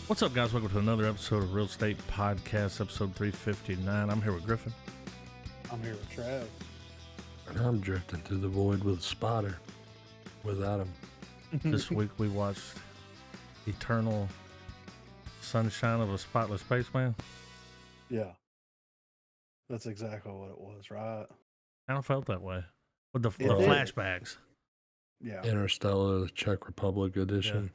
What's up, guys? Welcome to another episode of Real Estate Podcast, episode 359. I'm here with Griffin. I'm here with Trav. And I'm drifting through the void with a spotter without him. This week we watched Eternal Sunshine of a Spotless Spaceman. Yeah. That's exactly what it was, right? I don't felt that way. With the It did. flashbacks. Yeah. Interstellar, the Czech Republic edition.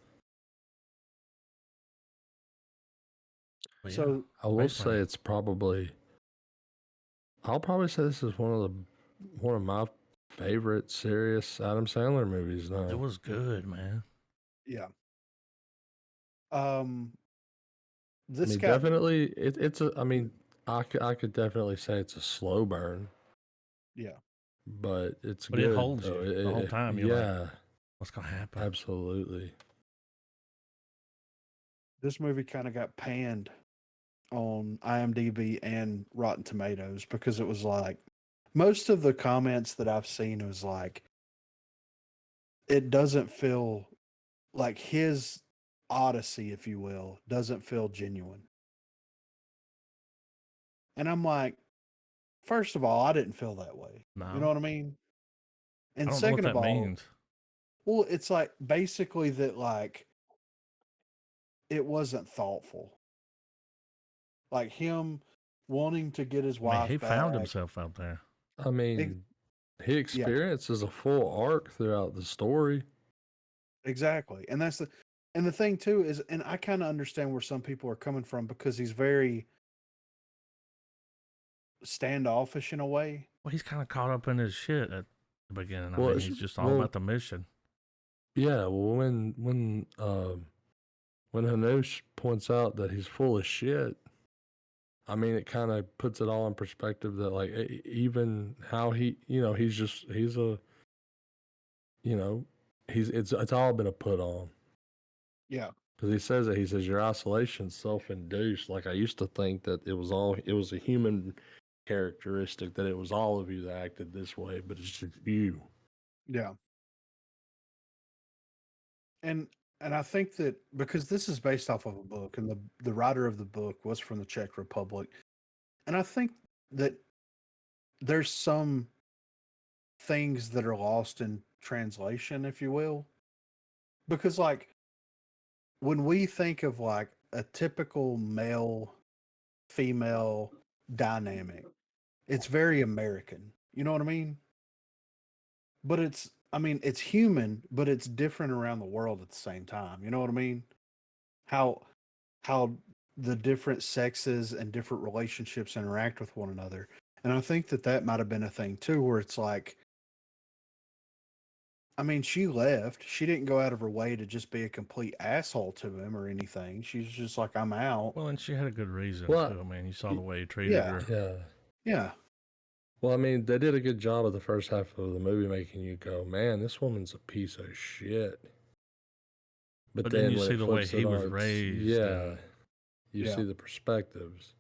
But So I will Spaceman. say it's probably. I'll probably say this is one of my favorite serious Adam Sandler movies now. It was good, man. yeah. I This mean, got definitely, it's a. I mean, I could definitely say it's a slow burn, yeah. but it's But good. it holds though. you the whole time. You're Yeah, like, what's going to happen? absolutely. This movie kind of got panned on IMDb and Rotten Tomatoes because it was like most of the comments that I've seen was like it doesn't feel like his odyssey, if you will, doesn't feel genuine. And I'm like, first of all, I didn't feel that way. No. You know what I mean? I And don't know what second that of all, means. well, it's like basically that like it wasn't thoughtful. Like him wanting to get his I mean, wife he back. found himself out there. I mean, he experiences a full arc throughout the story. Exactly. And the thing too is, and I kind of understand where some people are coming from because he's very standoffish in a way. Well, he's kind of caught up in his shit at the beginning. I Well, mean, he's just all about the mission. Yeah, well, when Hanush points out that he's full of shit, I mean, it kind of puts it all in perspective that like even how he's it's all been a put on. Yeah. Because he says your isolation's self-induced. Like I used to think that it was a human characteristic, that it was all of you that acted this way, but it's just you. Yeah. And I think that because this is based off of a book and the writer of the book was from the Czech Republic. And I think that there's some things that are lost in translation, if you will. Because like when we think of like a typical male female dynamic, it's very American. You know what I mean? But it's human, but it's different around the world at the same time. You know what I mean? How the different sexes and different relationships interact with one another. And I think that might have been a thing too, where it's like, I mean, she left. She didn't go out of her way to just be a complete asshole to him or anything. She's just like, I'm out. Well, and she had a good reason, Well, too. I mean, you saw the way he treated yeah. her. Yeah. Yeah. Well, I mean, they did a good job of the first half of the movie making you go, man, this woman's a piece of shit. But then you when see it the way flips he it was on, raised. yeah, you Yeah. see the perspectives.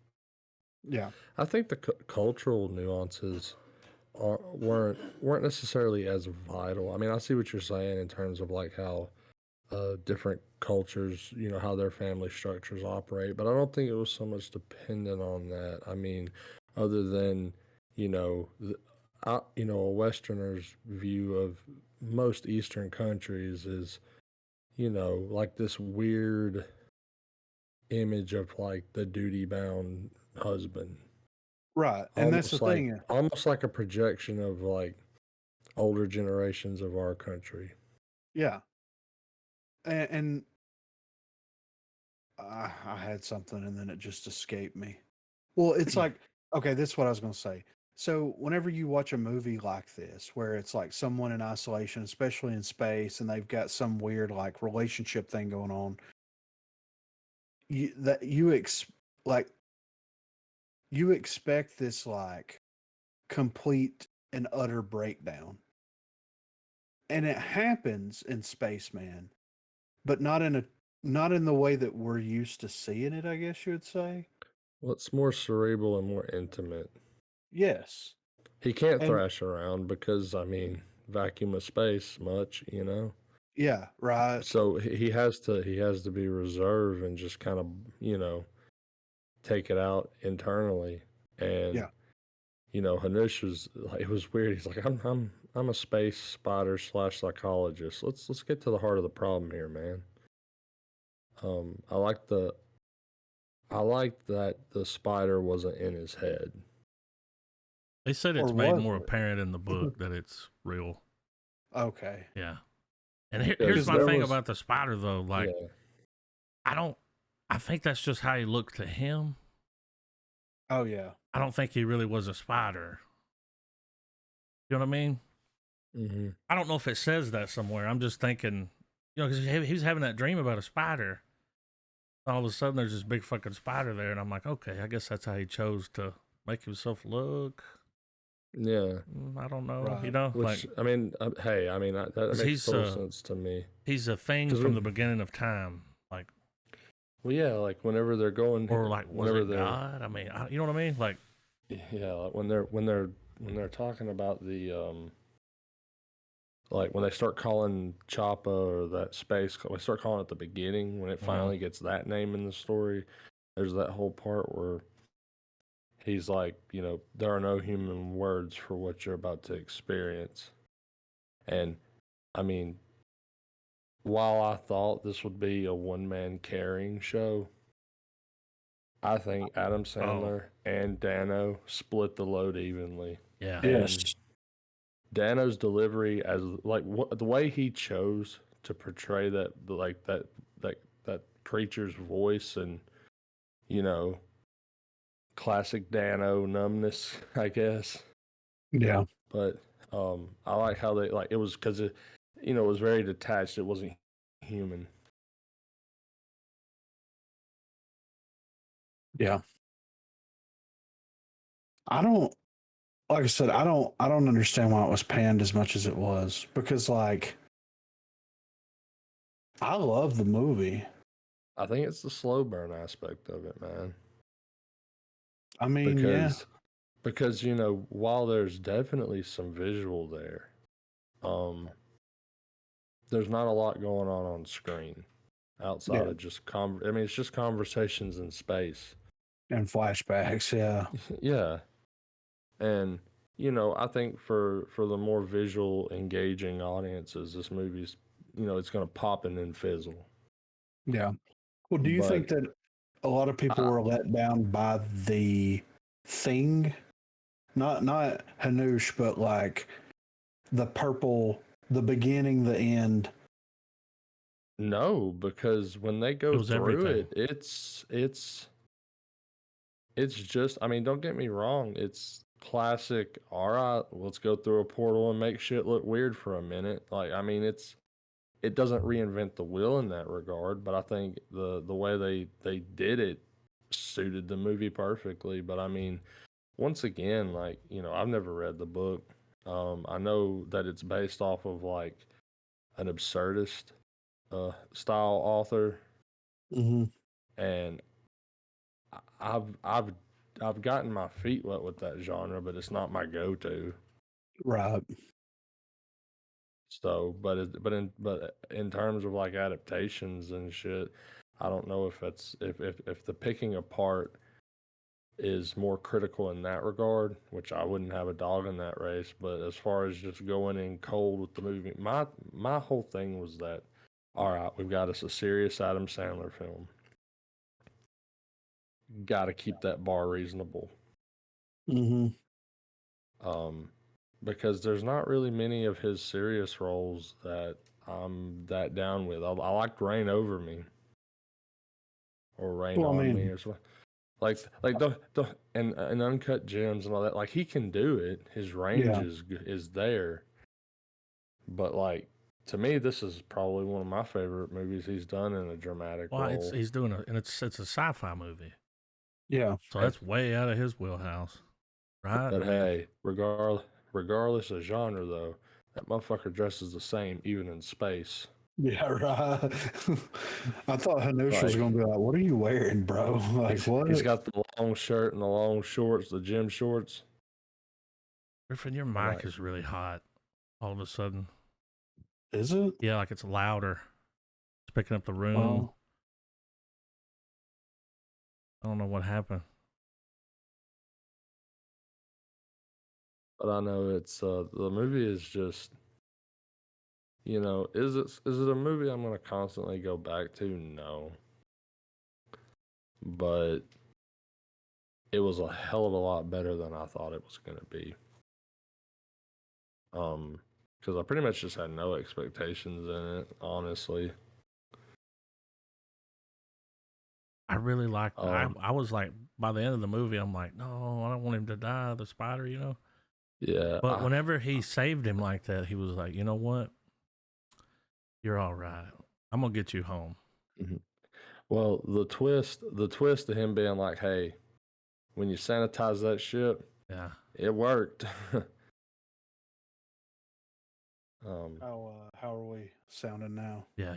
Yeah. I think the cultural nuances weren't necessarily as vital. I mean, I see what you're saying in terms of like how different cultures, how their family structures operate, but I don't think it was so much dependent on that. I mean, other than a Westerner's view of most Eastern countries is, like this weird image of like the duty bound husband. Right. And that's the thing. Almost like a projection of like older generations of our country. Yeah. And I had something and then it just escaped me. Well, it's like, okay, this is what I was going to say. So, whenever you watch a movie like this, where it's like someone in isolation, especially in space, and they've got some weird like relationship thing going on, like you expect this like complete and utter breakdown, and it happens in Spaceman, but not in the way that we're used to seeing it, I guess you would say. Well, it's more cerebral and more intimate. Yes. He can't And thrash around because, I mean, vacuum of space much. Yeah, right. So he has to be reserved and just kind of, take it out internally. And Yeah. Hanush was like, it was weird. He's like, I'm a space spotter / psychologist. Let's get to the heart of the problem here, man. Um, I like the I like that the spider wasn't in his head. They said Or it's made was more it? apparent in the book that it's real. Okay. Yeah. And here's Because my there thing was about the spider, though. Like, yeah. I don't, I think that's just how he looked to him. Oh yeah. I don't think he really was a spider. You know what I mean? Hmm. I don't know if it says that somewhere. I'm just thinking, because he was having that dream about a spider. All of a sudden, there's this big fucking spider there, and I'm like, okay, I guess that's how he chose to make himself look. Yeah. I don't know, Right. like, Which I mean, hey, I mean that because makes total sense to me. he's a thing Because from the beginning of time, like, well, yeah, like whenever they're going, or like, was whenever it they're, God? I mean, you know what I mean? Like, yeah, like when they're talking about the like when they start calling Choppa or that space, we start calling it the beginning when it finally gets that name in the story. There's that whole part where he's like, there are no human words for what you're about to experience. And I mean, while I thought this would be a one-man carrying show, I think Adam Sandler and Dano split the load evenly. yeah, And Yes. Dano's delivery, as like the way he chose to portray that creature's voice, and you know classic Dano numbness, I guess. Yeah. But I like how they like it was because it was very detached. It wasn't human. Yeah. I don't like I said, I don't understand why it was panned as much as it was. Because like I love the movie. I think it's the slow burn aspect of it, man. I mean, yeah. Because while there's definitely some visual there, um, there's not a lot going on screen outside Yeah. of just I mean, it's just conversations in space. And flashbacks, yeah. Yeah, and I think for the more visual, engaging audiences, this movie's it's gonna pop and then fizzle. Yeah. Well, do you think But that a lot of people I, were let down by the thing? Not Hanush, but like the purple, the beginning, the end. no, because when they it go was through everything. it, it's just, I mean, don't get me wrong, it's classic. All right, let's go through a portal and make shit look weird for a minute. Like, I mean, it doesn't reinvent the wheel in that regard, but I think the way they did it suited the movie perfectly. But I mean, once again, like, I've never read the book. I know that it's based off of like an absurdist style author, Mm-hmm. and I've gotten my feet wet with that genre, but it's not my go-to. Right. So, but in terms of like adaptations and shit, I don't know if that's if the picking apart is more critical in that regard, which I wouldn't have a dog in that race. But as far as just going in cold with the movie, my whole thing was that, all right, we've got us a serious Adam Sandler film. Got to keep that bar reasonable. Mm-hmm. Um, because there's not really many of his serious roles that I'm that down with. I liked Rain Over Me or Rain Well, I on Me mean, or something. Like the and Uncut Gems and all that. Like he can do it. His range yeah. is there. But like to me, this is probably one of my favorite movies he's done in a dramatic Well, role. he's doing and it's a sci-fi movie, Yeah. so that's way out of his wheelhouse, right? I But mean, hey, regardless of genre though, that motherfucker dresses the same even in space. Yeah, right. I thought Hanush was Like going to be like, "What are you wearing, bro?" Like, he's what? got the long shirt and the long shorts, the gym shorts. Griffin, your I'm mic like, is really hot. All of a sudden, Is it? Yeah, like it's louder. It's picking up the room. Well, I don't know what happened. But I know it's the movie is just, is it a movie I'm gonna constantly go back to? No. But it was a hell of a lot better than I thought it was gonna be. Because I pretty much just had no expectations in it, honestly. I really liked. I Um, was like, by the end of the movie, I'm like, no, I don't want him to die, the spider, you know. yeah. But whenever he saved him like that, he was like, you know what, you're all right. I'm gonna get you home. Mhm. Well, the twist of him being like, hey, when you sanitize that ship, Yeah, it worked. um, how are we sounding now? yeah.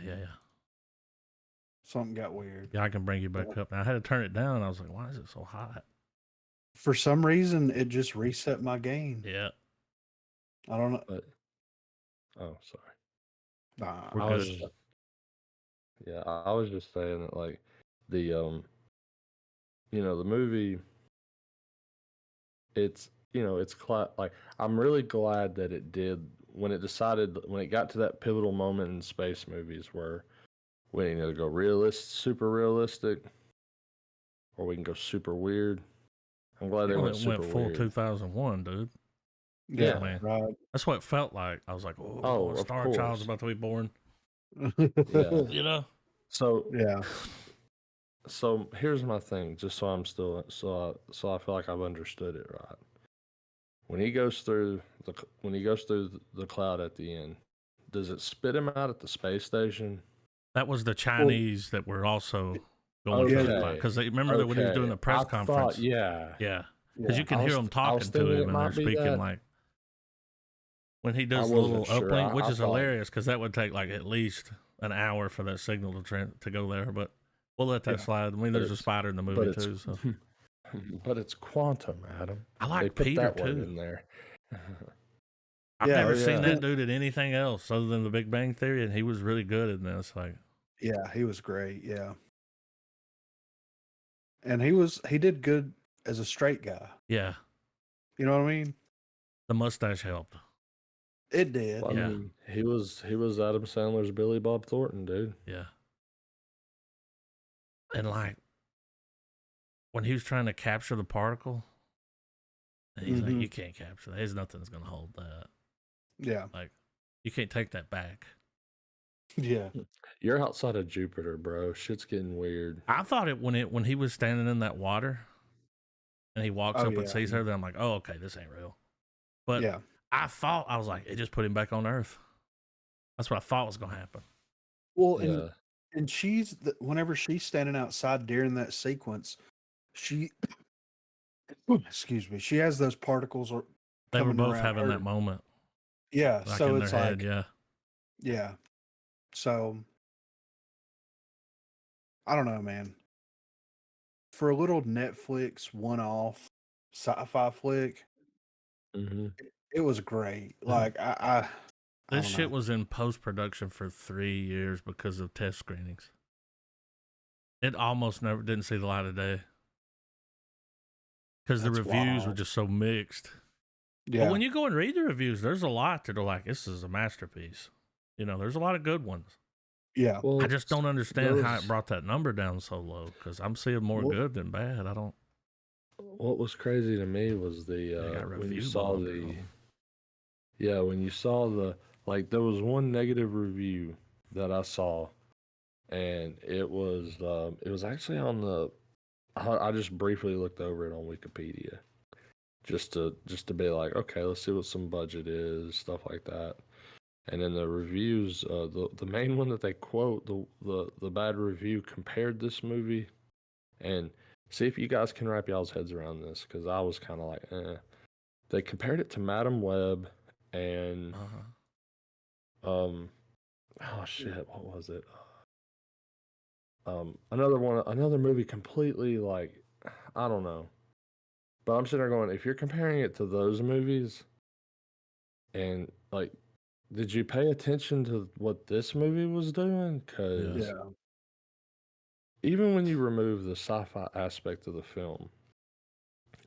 Something got weird. Yeah, I can bring you back up. Now I had to turn it down. I was like, why is it so hot? For some reason, it just reset my game. Yeah, I don't know. but oh, sorry. Nah, we're I was good. yeah, I was just saying that like the the movie, like I'm really glad that it did when it got to that pivotal moment in space movies where we either go super realistic, or we can go super weird. I'm glad they Well, went it went super full weird. 2001, dude. yeah, I mean, right. that's what it felt like. I was like, oh Oh, boy, of Star Child's course. about to be born. Yeah. You know? So Yeah. so here's my thing, just so I'm still so I feel like I've understood it right. When he goes through the cloud at the end, does it spit him out at the space station? That was the Well, Chinese that were also going through the yeah, cloud. Okay. Because they remember that when he was doing Okay. the I press thought, conference. yeah. Yeah. Because yeah. you can hear them I was talking to thinking him it and they're might be speaking that. like, when he I does the wasn't little sure. opening, which I is thought, hilarious because that would take like at least an hour for that signal to go there. But we'll let that Yeah. slide. I mean, but there's a it's spider in the but movie it's too. So but it's quantum, Adam. I They like put Peter that word too. in there. I've Yeah. never Oh seen yeah. that dude in anything else other than The Big Bang Theory, and he was really good in this. Like, Yeah, he was great. Yeah. And he did good as a straight guy. yeah, You know what I mean? the mustache helped. It did. Well, I Yeah, mean, he was Adam Sandler's Billy Bob Thornton, dude. yeah. And like when he was trying to capture the particle, and he's like, Mm-hmm. "You can't capture that. There's nothing that's gonna hold that. Yeah. Like, you can't take that back." Yeah. You're outside of Jupiter, bro. Shit's getting weird. I thought when he was standing in that water and he walks Oh up and yeah. sees her, then I'm like, "Oh, okay, this ain't real." But Yeah. I was like, it just put him back on Earth. That's what I thought was gonna happen. Well, Yeah. and whenever she's standing outside during that sequence, she excuse me, she has those particles They were coming both around having her. that moment, Yeah. like So in their it's head. like, Yeah, yeah. So I don't know, man. For a little Netflix one-off sci-fi flick, Mm-hmm. it was great. dude. Like I This don't shit know. was in post production for 3 years because of test screenings. It almost never didn't see the light of day because the That's reviews were wild. just so mixed. But Yeah. when you go and read the reviews, there's a lot that are like, this is a masterpiece. You know, there's a lot of good ones. Yeah. I Well, just don't understand how it those brought that number down so low because I'm seeing more Well, good than bad. I don't. what was crazy to me was They the got when you review saw bombed or the something. yeah when you saw the like there was one negative review that I saw, and it was actually on the I just briefly looked over it on Wikipedia just to be like, okay, let's see what some budget is, stuff like that. And then the reviews, the main one that they quote, the bad review compared this movie, and see if you guys can wrap y'all's heads around this, because I was kind of like, eh. They compared it to Madam Web and um, oh shit, what was it? Another movie completely like, I don't know. But I'm sitting there going, if you're comparing it to those movies, and like did you pay attention to what this movie was doing? Because Yeah. even when you remove the sci-fi aspect of the film,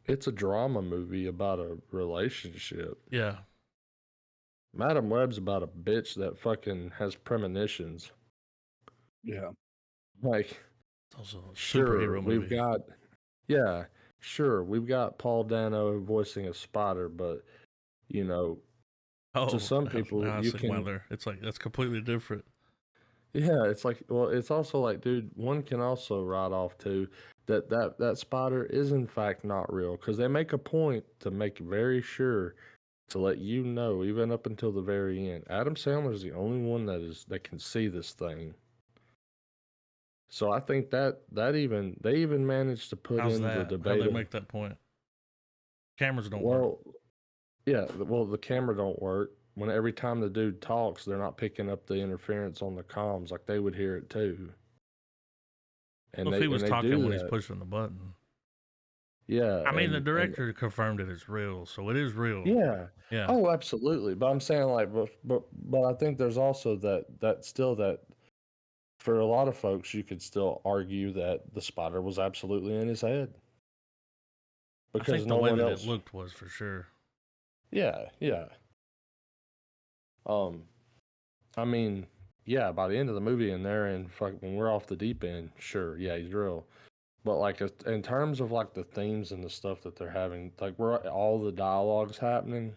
it's a drama movie about a relationship. Yeah. Madam Web's about a bitch that fucking has premonitions. Yeah. It's Like, also a sure, superhero we've movie. got, yeah, sure, we've got Paul Dano voicing a spider, but, you know, to Oh, some people, now I you see why can, it's like that's completely different. yeah, it's like, well, it's also like, dude, one can also write off too that spider is in fact not real because they make a point to make very sure to let you know, even up until the very end. Adam Sandler is the only one that can see this thing. So I think that even they even managed to put How's in the that? How'd debate they of, make that point? Cameras don't work. well, yeah, well, the camera don't work. When every time the dude talks, they're not picking up the interference on the comms like they would hear it too. Well, And if he was they talking do when he's that. pushing the button. Yeah, I mean, the and director confirmed it is real, so it is real. yeah. Yeah. Oh, absolutely. But I'm saying like but I think there's also that still that for a lot of folks you could still argue that the spider was absolutely in his head I because think the no way one that it else. looked was for sure. Yeah, yeah. Um I mean, yeah, by the end of the movie and there and fuck when we're off the deep end, sure, yeah, he's real. But like in terms of like the themes and the stuff that they're having, like where all the dialogue's happening,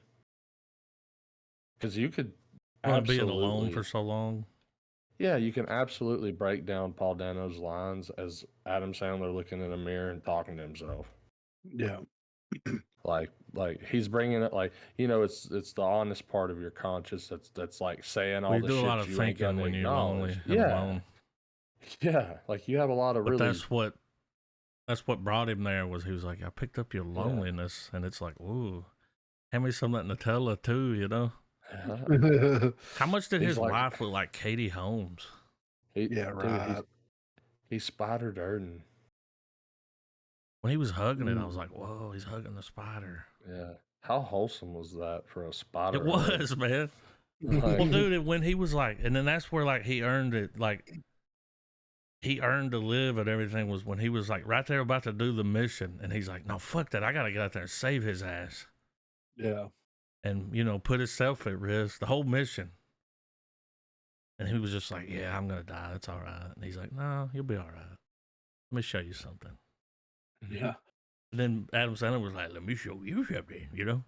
because you could Well, being alone for absolutely, so long. yeah, you can absolutely break down Paul Dano's lines as Adam Sandler looking in a mirror and talking to himself. Yeah. Like he's bringing it like it's the honest part of your conscience that's like saying Well, all you the do a lot shit of you ain't thinking gonna when you're lonely acknowledge. and Yeah, alone. yeah, like you have a lot of But really, that's what brought him there was he was like, I picked up your yeah. loneliness, and it's like, ooh, hand me some of that Nutella too, you know. How much did He's his like wife look like Katie Holmes? he Yeah, dude right. he's spider dirting. When he was hugging it, I was Mm. like, whoa, he's hugging the spider. Yeah, how wholesome was that for a It spider hug? was, man. Well, Like, dude, when he was like, and then that's where like he earned it, like he earned to live and everything was when he was like right there about to do the mission, and he's like, no, fuck that, I gotta get out there and save his ass, Yeah. and put himself at risk, the whole mission. And he was just like, yeah, I'm gonna die. It's all right. And he's like, no, you'll be all right. Let me show you something. Yeah. And then Adam Sandler was like, let me show you something, you know?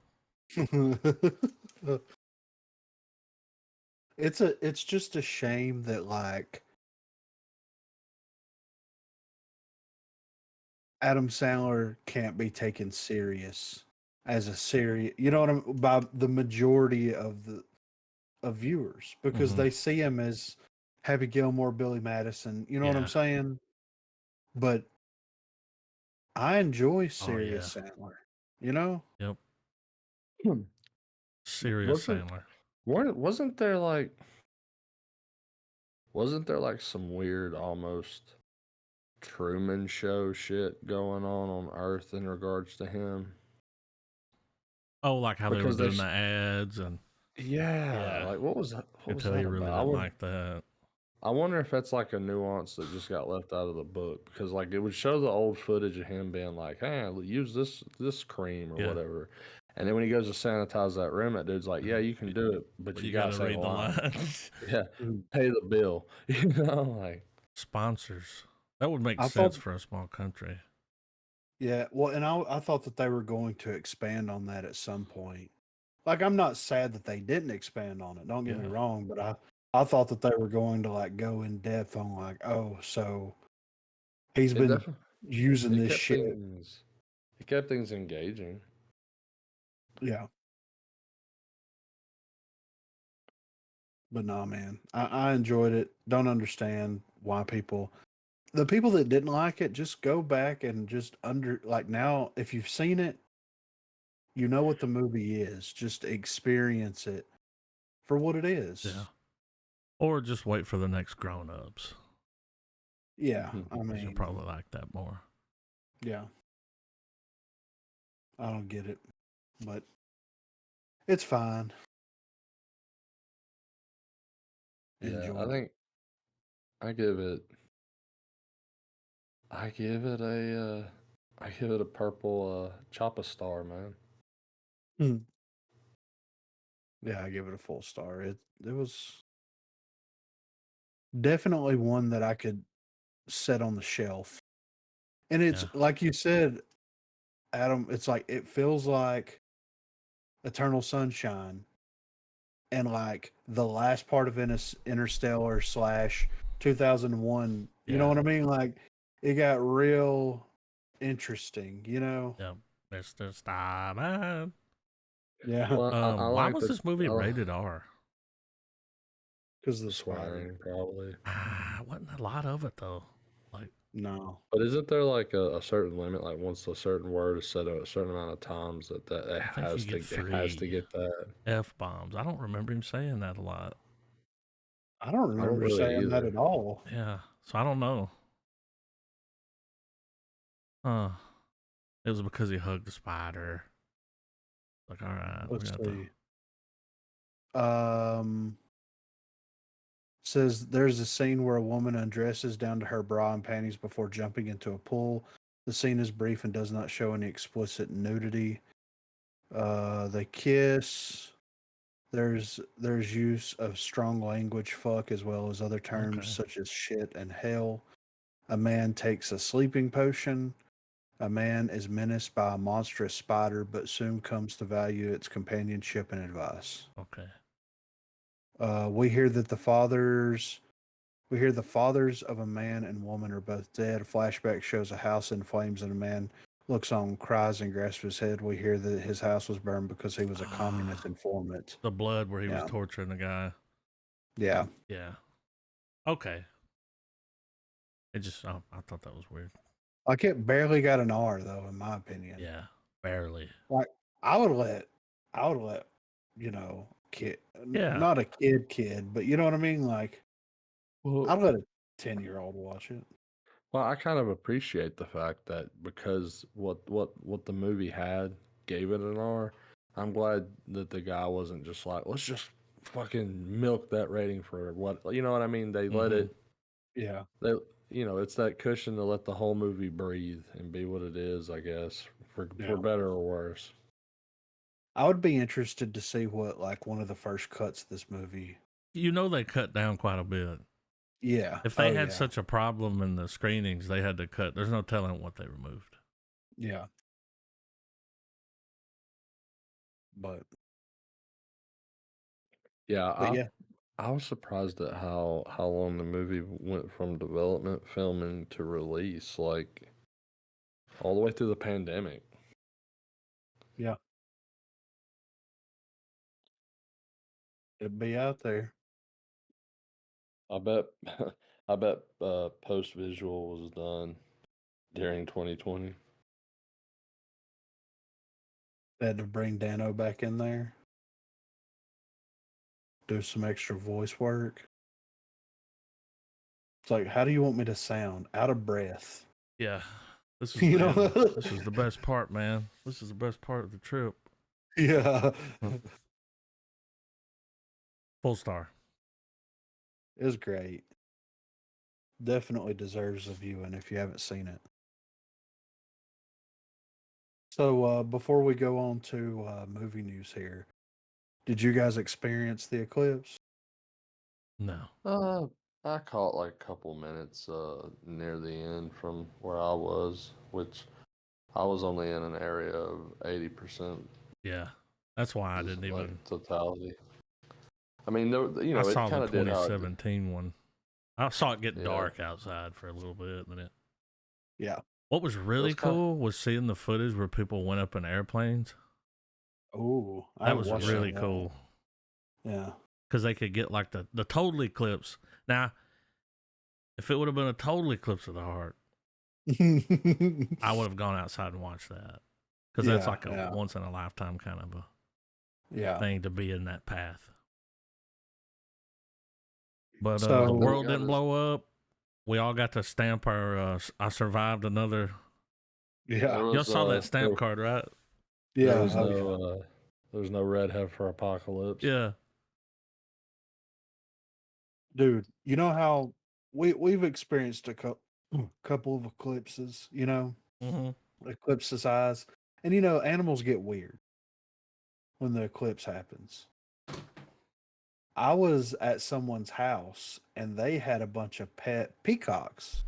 It's just a shame that like Adam Sandler can't be taken serious as a serious, you know what I'm by the majority of the of viewers because Mm-hmm. they see him as Happy Gilmore, Billy Madison, you know what I'm Yeah. saying? But I enjoy Oh, yeah. serious Sandler, you know? Yep. hmm, Serious wasn't Sandler. wasn't there like some weird almost Truman Show shit going on Earth in regards to him? Oh, like how they were Because they doing the ads and yeah, yeah. like what was that? You What could was tell that you really about? didn't like that. I wonder if that's like a nuance that just got left out of the book because like it would show the old footage of him being like, "Hey, use this cream or Yeah. whatever," and then when he goes to sanitize that room, that dude's like, "Yeah, you can do it, but But you you gotta gotta say the read the line. lines. Yeah, Mm. pay the bill." You know, like Sponsors. That would make I sense thought for a small country. yeah, well, and I thought that they were going to expand on that at some point. Like I'm not sad that they didn't expand on it. Don't get me Yeah. wrong, but I thought that they were going to like go in depth on like, oh, so he's it been definitely using it this kept shit. things it kept things engaging. Yeah. But nah, man, I enjoyed it. Don't understand why the people that didn't like it, just go back and just like now, if you've seen it, you know what the movie is. Just experience it for what it Yeah. is. Or just wait for the next grown ups. Yeah, I Because you'll mean, probably like that more. yeah, I don't get it, but it's fine. Yeah, enjoyed I it. think I give it I give it a purple Choppa star, man. Yeah, I give it a full star. It was definitely one that I could set on the shelf. And it's Yeah. like you said, Adam, it's like it feels like Eternal Sunshine and like the last part of Interstellar / 2001. You know Yeah. what I mean? Like it got real interesting, you know? Yep. Mr. Starman. Yeah. Well, I Why like was the this movie rated R? Because of the spider. swearing probably. Wasn't a lot of it though. Like, No. But isn't there like a certain limit? Like once a certain word is said a certain amount of times that it I think you get it has to 3 get that. F-bombs. I don't remember him saying that a lot. I don't I don't remember really saying that either. at all. Yeah. So I don't know. It was because he hugged the spider. Like, all right, we Let's got the. see. Says there's a scene where a woman undresses down to her bra and panties before jumping into a pool. The scene is brief and does not show any explicit nudity. They kiss. There's use of strong language, fuck, as well as other terms Okay. such as shit and hell. A man takes a sleeping potion. A man is menaced by a monstrous spider, but soon comes to value its companionship and advice. Okay. We hear that the fathers of a man and woman are both dead. A flashback shows a house in flames and a man looks on, cries, and grasps his head. We hear that his house was burned because he was a communist informant. The blood where he was Yeah. torturing the guy. Yeah. Yeah. Okay. It just, I thought that was weird. Like it barely got an R though, in my opinion. Yeah. Barely. Like I would let, kid, Yeah. not a kid, but you know what I mean? Like Well, I'd let a 10-year-old watch it. well, I kind of appreciate the fact that because what the movie had gave it an R. I'm glad that the guy wasn't just like, let's just fucking milk that rating for what you know what I mean. They let Mhm. it. Yeah. They it's that cushion to let the whole movie breathe and be what it is. I guess for Yeah. better or worse. I would be interested to see what like one of the first cuts of this movie. You know, they cut down quite a bit. Yeah. If they Oh had yeah. such a problem in the screenings, they had to cut. There's no telling what they removed. Yeah. But Yeah, yeah. I was surprised at how long the movie went from development, filming to release, like all the way through the pandemic. Yeah. It'd be out there. I bet I bet post visual was done during 2020. They had to bring Dano back in there. Do some extra voice work. It's like, how do you want me to sound? Out of breath. Yeah. This is You the know? this is the best part, man. This is the best part of the trip. Yeah. Full star. It was great. Definitely deserves a viewing if you haven't seen it. So before we go on to movie news here, did you guys experience the eclipse? No. I caught like a couple minutes near the end from where I was, which I was only in an area of 80% Yeah. That's why I didn't like even. totality. I mean, there, I it saw the kind of did how it did. 2017 one. I saw it get Yeah, dark outside for a little bit. And then Yeah. what was it really was kind of cool was seeing the footage where people went up in airplanes. Oh, I That haven't was watched really that. cool Yeah. because they could get like the total eclipse. Now, if it would have been a total eclipse of the heart, I would have gone outside and watched that because that's Yeah, like a yeah. once in a lifetime kind of a Yeah. thing to be in that path. But the So we world got didn't his, blow up. We all got to stamp our. I survived another. there yeah. Y'all was saw that stamp card, right? there Yeah. was Oh yeah. no there was no red heifer apocalypse. Yeah. Dude, you know how we've experienced a couple of eclipses, Mm-hmm. eclipses eyes. And animals get weird when the eclipse happens. I was at someone's house and they had a bunch of pet peacocks.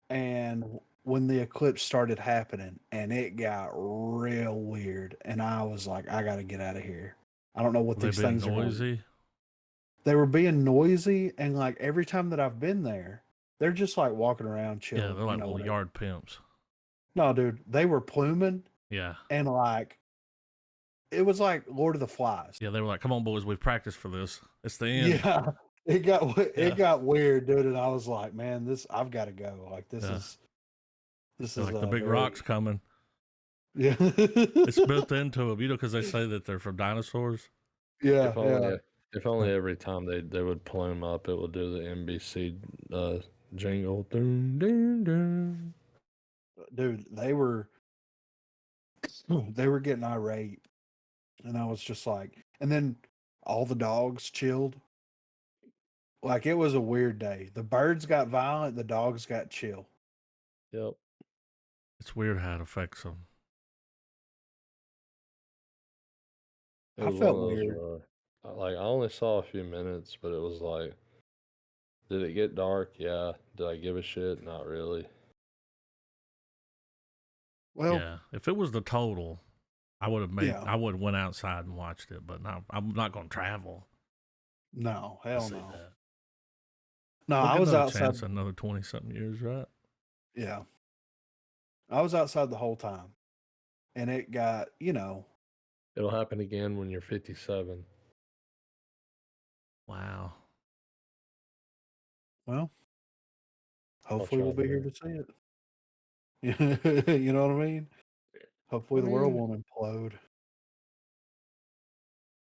And when the eclipse started happening and it got real weird, and I was like, I got to get out of here. I don't know what They these being things are going to do. noisy. They were being noisy, and like every time that I've been there, they're just like walking around Yeah, chilling, they're like little whatever. yard pimps. No, dude, they were pluming Yeah. and like it was like Lord of the Flies. Yeah, they were like, "Come on, boys, we've practiced for this. It's the end." Yeah, it Yeah, got weird, dude, and I was like, man, this I've got to go. Like yeah. this They're is like the big very rocks coming. yeah It's built into them, because they say that they're from dinosaurs. yeah If only, yeah. if only every time they would plume up, it would do the NBC jingle. Dun, dun, dun. Dude, they were getting irate, and I was just like, and then all the dogs chilled. Like it was a weird day. The birds got violent, the dogs got chill. Yep. It's weird how it affects them. It I was one felt of those weird. where, like, I only saw a few minutes, but it was like, did it get dark? Yeah. Did I give a shit? Not really. Well, Yeah, if it was the total, I would have made. yeah, I would have went outside and watched it, but no, I'm not going to travel no, to hell see no. that. No, We'll I get was another outside. chance in another 20-something years, right? Yeah, I was outside the whole time, and it got, It'll happen again when you're 57. Wow. well, I'll hopefully try we'll to be here go. to see it. You know what I mean? I Hopefully the world mean, won't implode.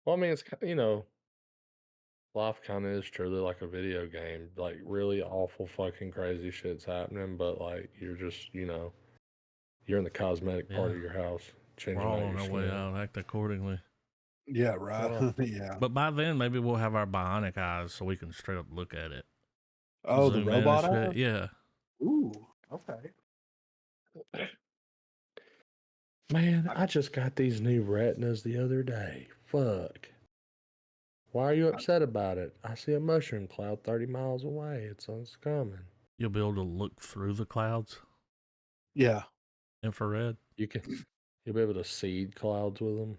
well, I mean, life kind of is truly like a video game. Like, really awful, fucking crazy shit's happening, but like, you're just, you're in the cosmetic part Yeah, of your house, we're changing all out on your our way skin. out. Act accordingly. Yeah, right. Well, Yeah. But by then, maybe we'll have our bionic eyes so we can straight up look at it, Oh, the zoom in and robot shit. eyes? Yeah. Ooh, okay. man, I, I just got these new retinas the other day. Fuck. Why are you I, upset about it? I see a mushroom cloud 30 miles away. It's coming. You'll be able to look through the clouds, yeah. infrared. You can, you'll be able to seed clouds with them.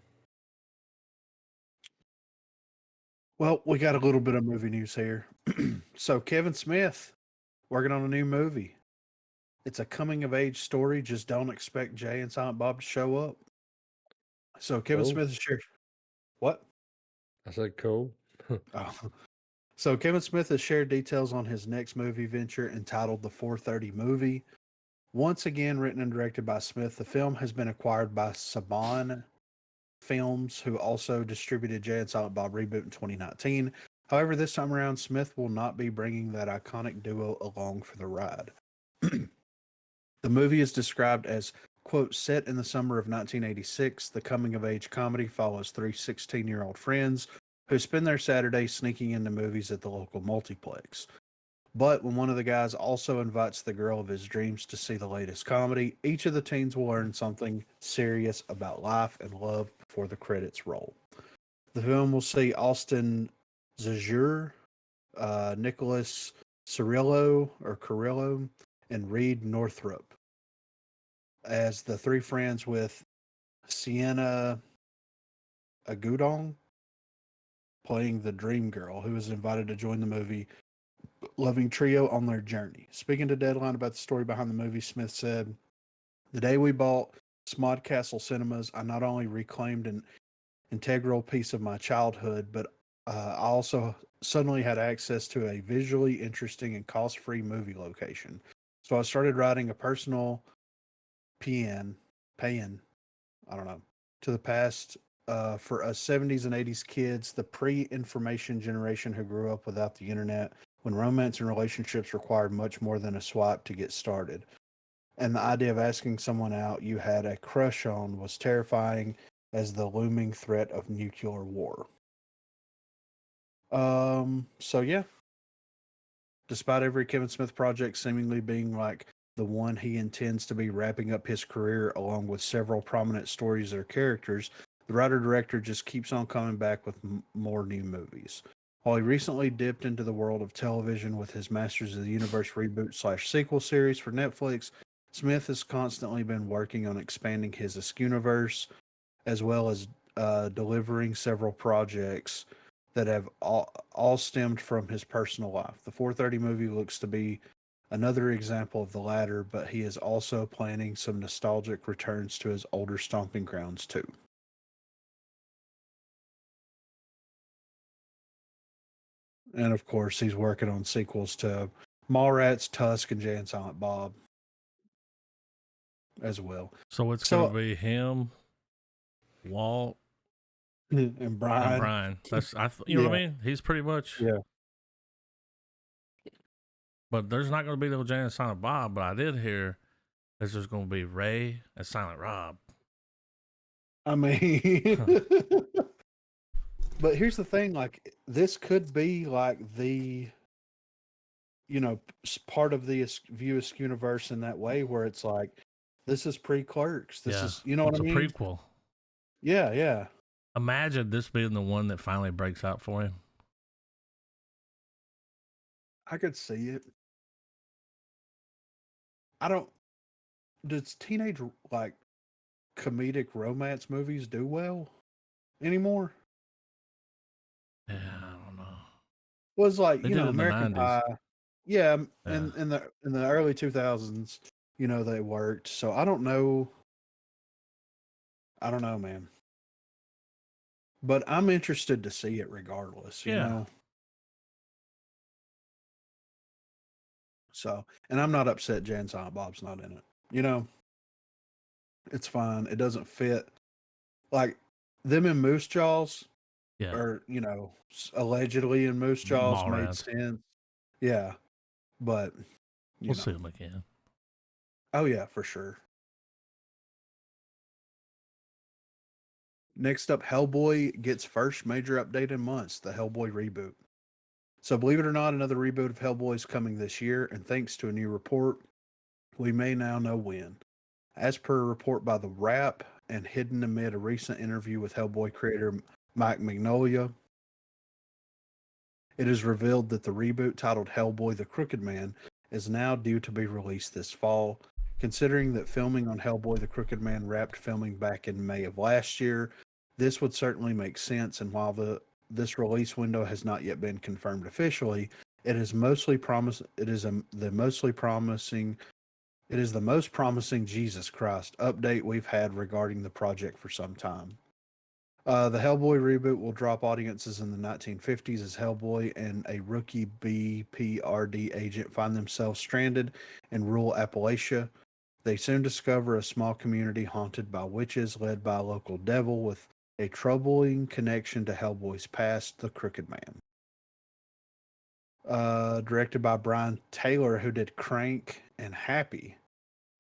Well, we got a little bit of movie news here. So Kevin Smith working on a new movie. It's a coming of age story. Just don't expect Jay and Silent Bob to show up. So Kevin Cool. Smith has shared what? I said cool. Oh. So Kevin Smith has shared details on his next movie venture entitled The 430 Movie. Once again written and directed by Smith, the film has been acquired by Saban Films, who also distributed Jay and Silent Bob Reboot in 2019. However, this time around, Smith will not be bringing that iconic duo along for the ride. The movie is described as, quote, set in the summer of 1986. The coming of age comedy follows three 16-year-old friends who spend their Saturdays sneaking into movies at the local multiplex. But when one of the guys also invites the girl of his dreams to see the latest comedy, each of the teens will learn something serious about life and love before the credits roll. The film will see Austin Zajur, Nicholas Cirillo, and Reed Northrup as the three friends with Sienna Agudong playing the dream girl who is invited to join the movie loving trio on their journey. Speaking to Deadline about the story behind the movie, Smith said, "The day we bought Smod Castle Cinemas, I not only reclaimed an integral piece of my childhood, but I also suddenly had access to a visually interesting and cost-free movie location. So I started writing a personal paean, I don't know, to the past for us 70s and 80s kids, the pre-information generation who grew up without the internet, when romance and relationships required much more than a swipe to get started. And the idea of asking someone out you had a crush on was terrifying as the looming threat of nuclear war." So yeah, despite every Kevin Smith project seemingly being like the one he intends to be wrapping up his career along with several prominent stories or characters, the writer director just keeps on coming back with more new movies. While he recently dipped into the world of television with his Masters of the Universe reboot slash sequel series for Netflix, Smith has constantly been working on expanding his Universe as well as delivering several projects that have all stemmed from his personal life. The 430 movie looks to be another example of the latter, but he is also planning some nostalgic returns to his older stomping grounds too. And of course, he's working on sequels to Mallrats, Tusk, and Jay and Silent Bob as well. So it's gonna So, be him, Walt, and and Brian, Brian. You know what yeah, I mean? He's pretty much. yeah. But there's not gonna be no Jay and Silent Bob. But I did hear there's just gonna be Ray and Silent Rob. I mean, but here's the thing: like, this could be like the part of the View Askew universe in that way, where it's like, this is pre Clerks. This Yeah, is, you know what it's I a mean? prequel. Yeah, yeah. Imagine this being the one that finally breaks out for him. I could see it. I don't. Does teenage like comedic romance movies do well anymore? Yeah, I don't know. Was like They did in the American '90s. Pie. Yeah, Yeah, in the early 2000s, they worked. So I don't know. I don't know, man. But I'm interested to see it regardless. yeah, So, and I'm not upset Jay and Silent Bob's not in it. It's fine. It doesn't fit. Like them in Moose Jaws, yeah. or allegedly in Moose Jaws, made Mallrats. sense. Yeah, but We'll you see know, him again. oh yeah, for sure. Next up, Hellboy gets first major update in months. The Hellboy reboot. So, believe it or not, another reboot of Hellboy is coming this year, and thanks to a new report, we may now know when. As per a report by The Wrap and hidden amid a recent interview with Hellboy creator Mike Mignola, it is revealed that the reboot titled Hellboy the Crooked Man is now due to be released this fall. Considering that filming on Hellboy the Crooked Man wrapped filming back in May of last year, this would certainly make sense. And while this release window has not yet been confirmed officially, it is mostly promise. It is the mostly promising. It is the most promising Jesus Christ update we've had regarding the project for some time. The Hellboy reboot will drop audiences in the 1950s as Hellboy and a rookie BPRD agent find themselves stranded in rural Appalachia. They soon discover a small community haunted by witches led by a local devil with a troubling connection to Hellboy's past, the Crooked Man. Directed by Brian Taylor, who did Crank and Happy,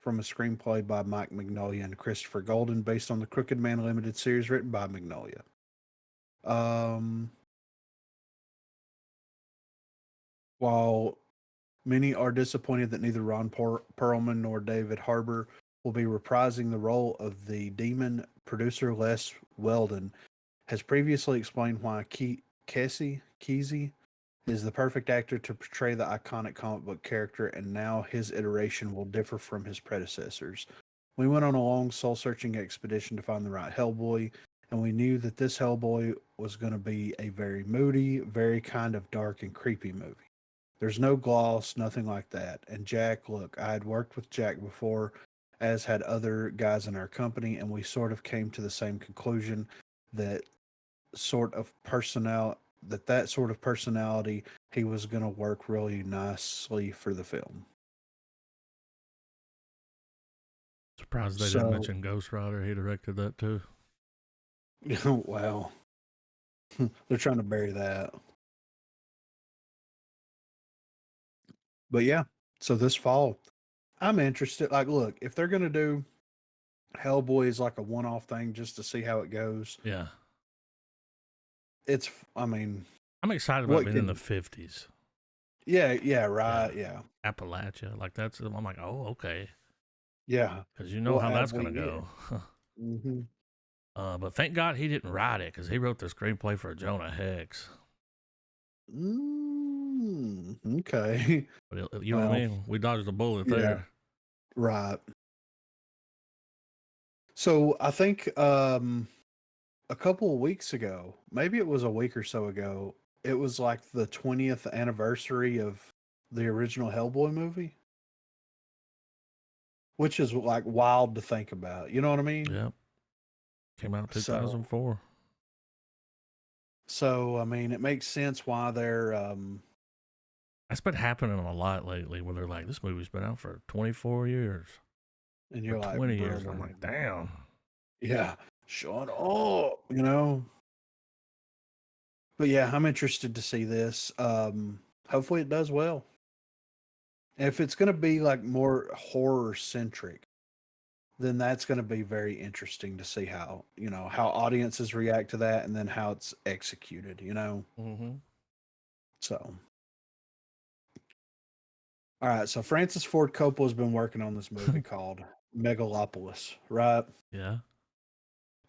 from a screenplay by Mike Mignola and Christopher Golden based on the Crooked Man limited series written by Mignola. Um, while many are disappointed that neither Ron Perlman nor David Harbour will be reprising the role of the demon, producer Les Weldon has previously explained why Kesey is the perfect actor to portray the iconic comic book character, and now his iteration will differ from his predecessors. We went on a long soul-searching expedition to find the right Hellboy, and we knew that this Hellboy was going to be a very moody, very kind of dark and creepy movie. There's no gloss, nothing like that. And Jack, look, I had worked with Jack before, as had other guys in our company, and we sort of came to the same conclusion that sort of that sort of personality he was going to work really nicely for the film. Surprised they didn't So, mention Ghost Rider. He directed that too. wow, they're trying to bury that. But yeah, so this fall, I'm interested. Like, look, if they're going to do Hellboy as like a one-off thing just to see how it goes, Yeah. I mean, I'm excited about what being in the can 50s. yeah, right, yeah. Appalachia. Like that's, I'm like, oh, okay. Yeah. Because you know What how have that's we going to here? go. Hmm. But thank God he didn't write it because he wrote the screenplay for Jonah Hex. Okay. But you know what I Well, mean? We dodged a bullet yeah, there. right. So I think a couple of weeks ago, maybe it was a week or so ago, it was like the 20th anniversary of the original Hellboy movie, which is like wild to think about. You know what I mean? Yep. Came out So 2004. I mean, it makes sense why they're That's been happening a lot lately where they're like, this movie's been out for 24 years and or you're like, 20 years. And I'm brother, like, damn. yeah, shut up, you know. But yeah, I'm interested to see this. Hopefully it does well. And if it's going to be like more horror centric, then that's going to be very interesting to see how, how audiences react to that and then how it's executed, Mm-hmm. So, all right. So Francis Ford Coppola has been working on this movie called Megalopolis, right? Yeah.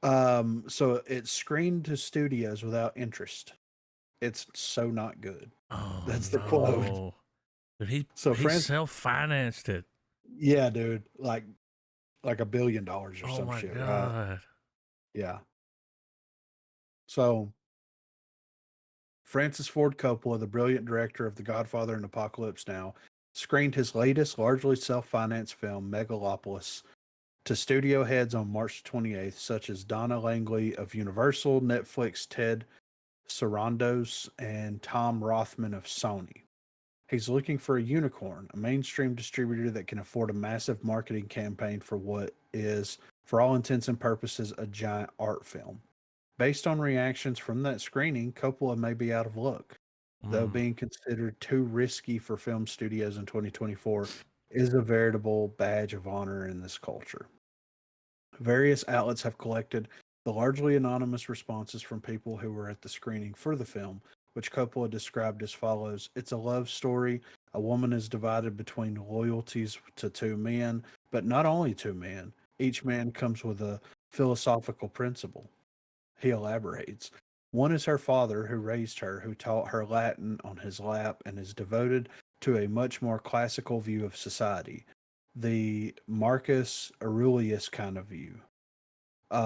So it's screened to studios without interest. It's so not good. Oh, That's the quote. no. But he, So he France, self financed it. yeah, dude, like $1 billion or Oh, some my shit, right? God. Yeah. So Francis Ford Coppola, the brilliant director of The Godfather and Apocalypse Now, screened his latest largely self-financed film, Megalopolis, to studio heads on March 28th, such as Donna Langley of Universal, Netflix, Ted Sarandos, and Tom Rothman of Sony. He's looking for a unicorn, a mainstream distributor that can afford a massive marketing campaign for what is, for all intents and purposes, a giant art film. Based on reactions from that screening, Coppola may be out of luck, though Mm. being considered too risky for film studios in 2024 is a veritable badge of honor in this culture. Various outlets have collected the largely anonymous responses from people who were at the screening for the film, which Coppola described as follows: It's a love story. A woman is divided between loyalties to two men, but not only two men. Each man comes with a philosophical principle. He elaborates. One is her father, who raised her, who taught her Latin on his lap, and is devoted to a much more classical view of society, the Marcus Aurelius kind of view. The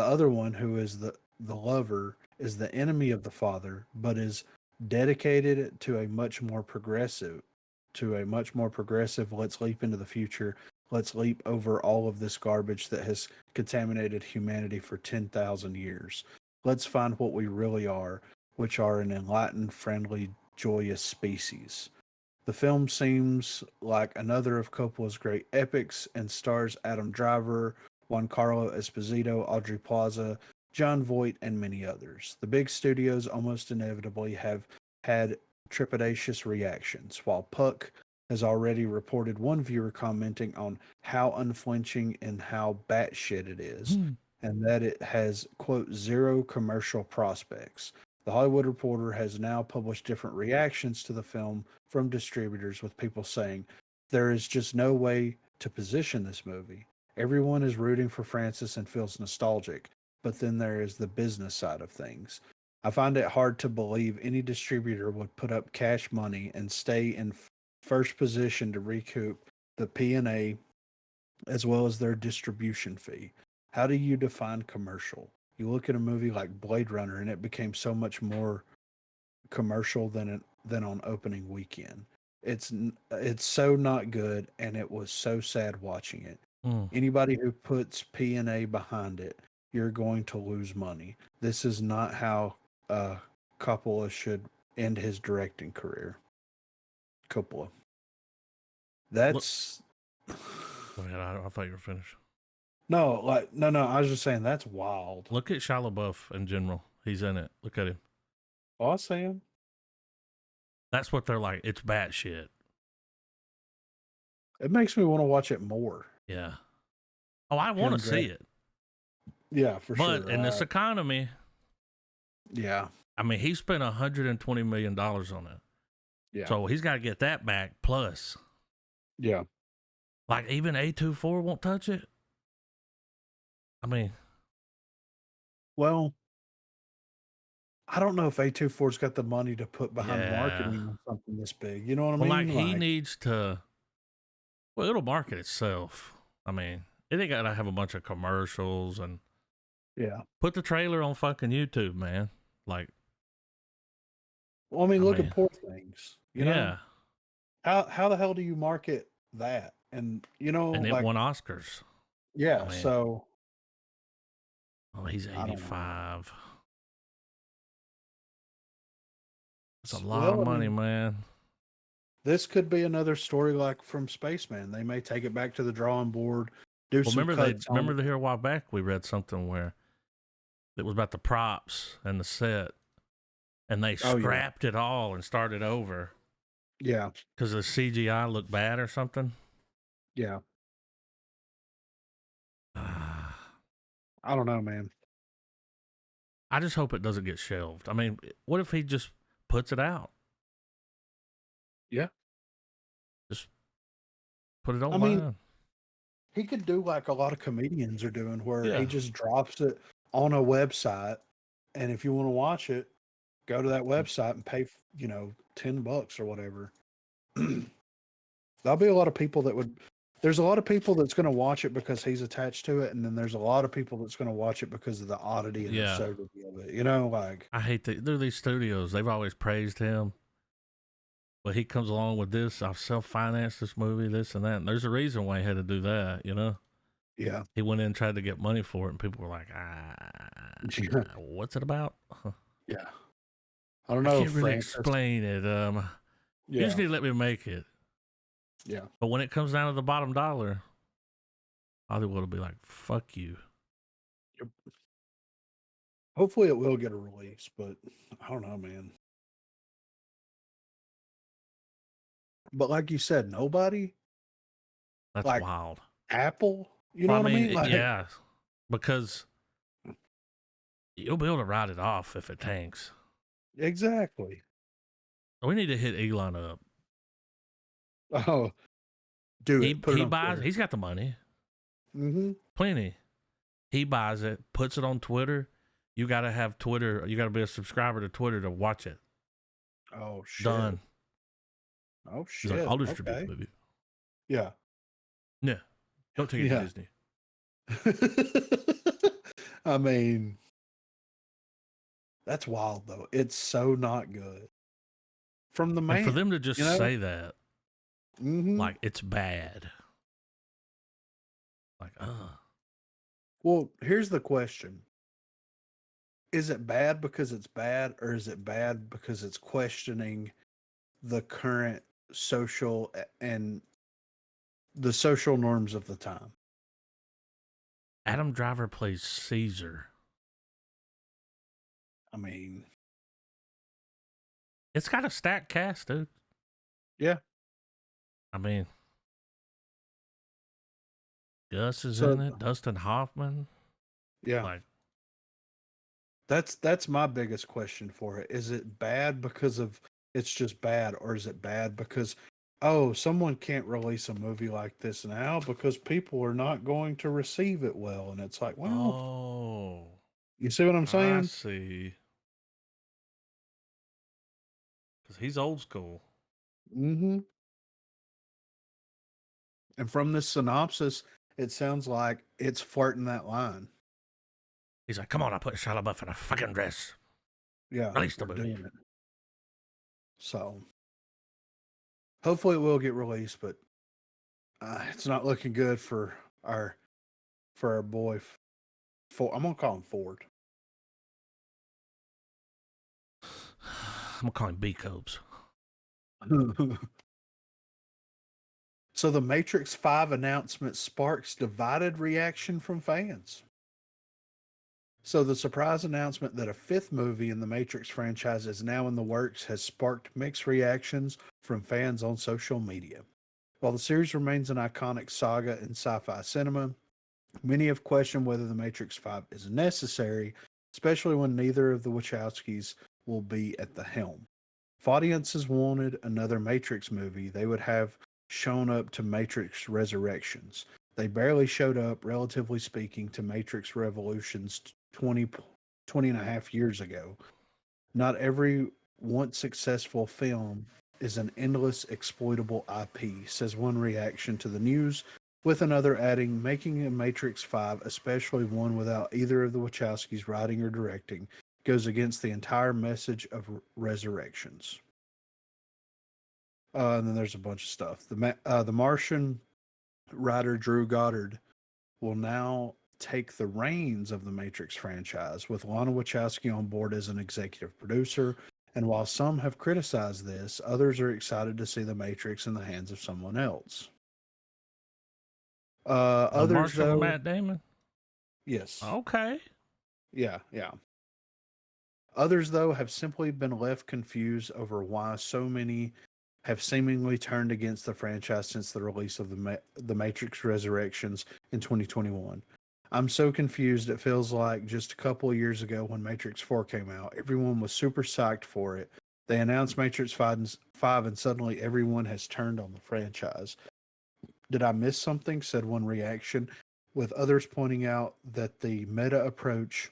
other one, who is the lover, is the enemy of the father, but is dedicated to a much more progressive. Let's leap into the future. Let's leap over all of this garbage that has contaminated humanity for 10,000 years. Let's find what we really are, which are an enlightened, friendly, joyous species. The film seems like another of Coppola's great epics and stars Adam Driver, Juan Carlo Esposito, Audrey Plaza, John Voight, and many others. The big studios almost inevitably have had trepidatious reactions, while Puck has already reported one viewer commenting on how unflinching and how batshit it is, Mm. and that it has, quote, zero commercial prospects. The Hollywood Reporter has now published different reactions to the film from distributors, with people saying there is just no way to position this movie. Everyone is rooting for Francis and feels nostalgic, but then there is the business side of things. I find it hard to believe any distributor would put up cash money and stay in first position to recoup the P&A as well as their distribution fee. How do you define commercial? You look at a movie like Blade Runner and it became so much more commercial than on opening weekend. It's so not good, and it was so sad watching it. Mm. Anybody who puts P&A behind it, you're going to lose money. This is not how Coppola should end his directing career. Coppola. Look, That's go ahead. I thought you were finished. no. I was just saying that's wild. Look at Shia LaBeouf in general. He's in it. Look at him. Oh, Sam. That's what they're like. It's batshit. It makes me want to watch it more. Yeah. Oh, I want Him to see direct. it. Yeah, for But sure. in this economy, Yeah. I mean, he spent $120 million on it. Yeah. So he's got to get that back plus. Yeah. Like, even A24 won't touch it? I mean, Well, I don't know if A24's got the money to put behind yeah. marketing on something this big. You know what I Well, mean? like, he needs to. Well, it'll market itself. I mean, it ain't got to have a bunch of commercials and yeah. put the trailer on fucking YouTube, man. Like, Well, I mean, I look mean, at Poor Things. You know, yeah. how the hell do you market that? And you know, And it like, won Oscars. yeah. I mean, So oh, he's I don't know. 85. That's a lot Well, of I money, mean, man. this could be another story like from Spaceman. They may take it back to the drawing board, do Well, some cuts on remember it. here a while back we read something where it was about the props and the set, and they Oh yeah, scrapped it all and started over yeah, because the CGI looked bad or something. yeah. I I don't know, man. just hope it doesn't get shelved. I mean, what if he just puts it out? Yeah, Just put it I mean, online. he could do like a lot of comedians are doing, where Yeah. he just drops it on a website, and if you want to watch it, go to that website and pay, $10 or whatever. There'll be a lot of people that would. There's a lot of people that's going to watch it because he's attached to it, and then there's a lot of people that's going to watch it because of the oddity and Yeah. absurdity of it. You know, like I hate they're these studios. They've always praised him. But he comes along with this. I've self-financed this movie, this and that. And there's a reason why he had to do that, you know? yeah, He went in and tried to get money for it, and people were like, what's it about? yeah. I don't I know, can't really Francis. explain it. You Yeah, just need to let me make it. yeah. But when it comes down to the bottom dollar, Hollywood will be like, fuck you. Hopefully, it will get a release, but I don't know, man. But like you said, nobody That's like wild. Apple. You know Well, what I mean? Like, yeah, because you'll be able to write it off if it tanks. exactly. We need to hit Elon up. Oh, do it. Put it He on buys. Twitter. He's got the money, Mm-hmm. plenty. He buys it, puts it on Twitter. You got to have Twitter. You got to be a subscriber to Twitter to watch it. Oh shit. Done. Oh He's like, shit. I'll distribute Okay. the movie. Yeah. Yeah. Don't take it Yeah. to Disney. I mean, that's wild though. It's so not good. From the man. And for them to just you know? say that, Mhm. like, it's bad. Like, Well, here's the question. Is it bad because it's bad, or is it bad because it's questioning the current social and the social norms of the time? Adam Driver plays Caesar. I mean, It's got a stacked cast, dude. yeah. I mean, Gus is So in it. Dustin Hoffman. yeah, Like, that's my biggest question for it. Is it bad because of it's just bad, or is it bad because someone can't release a movie like this now because people are not going to receive it well? And it's like, well, oh, you see what I'm I saying? see. Because he's old school. Mm-hmm. And from this synopsis, it sounds like it's flirting that line. He's like, come on, I put Shia LaBeouf in a fucking dress. Yeah, Release the we're movie. doing it. So hopefully it will get released, but it's not looking good for our boy. I'm gonna call him Ford. I'm going to call him B-Copes. So the Matrix 5 announcement sparks divided reaction from fans. So the surprise announcement that a fifth movie in the Matrix franchise is now in the works has sparked mixed reactions from fans on social media. While the series remains an iconic saga in sci-fi cinema, many have questioned whether The Matrix 5 is necessary, especially when neither of the Wachowskis will be at the helm. If audiences wanted another Matrix movie, they would have shown up to Matrix Resurrections. They barely showed up, relatively speaking, to Matrix Revolutions 20 and a half years ago. Not every once successful film is an endless exploitable IP, says one reaction to the news, with another adding, making a Matrix 5, especially one without either of the Wachowskis writing or directing, goes against the entire message of Resurrections. And then there's a bunch of stuff. The Martian writer Drew Goddard will now take the reins of the Matrix franchise, with Lana Wachowski on board as an executive producer. And while some have criticized this, others are excited to see the Matrix in the hands of someone else. The Others, Martian with though, Matt Damon. yes, Okay. yeah. Others, though, have simply been left confused over why so many have seemingly turned against the franchise since the release of the Matrix Resurrections in 2021. I'm so confused. It feels like just a couple of years ago when Matrix 4 came out, everyone was super psyched for it. They announced Matrix 5 and suddenly everyone has turned on the franchise. Did I miss something? Said one reaction, with others pointing out that the meta approach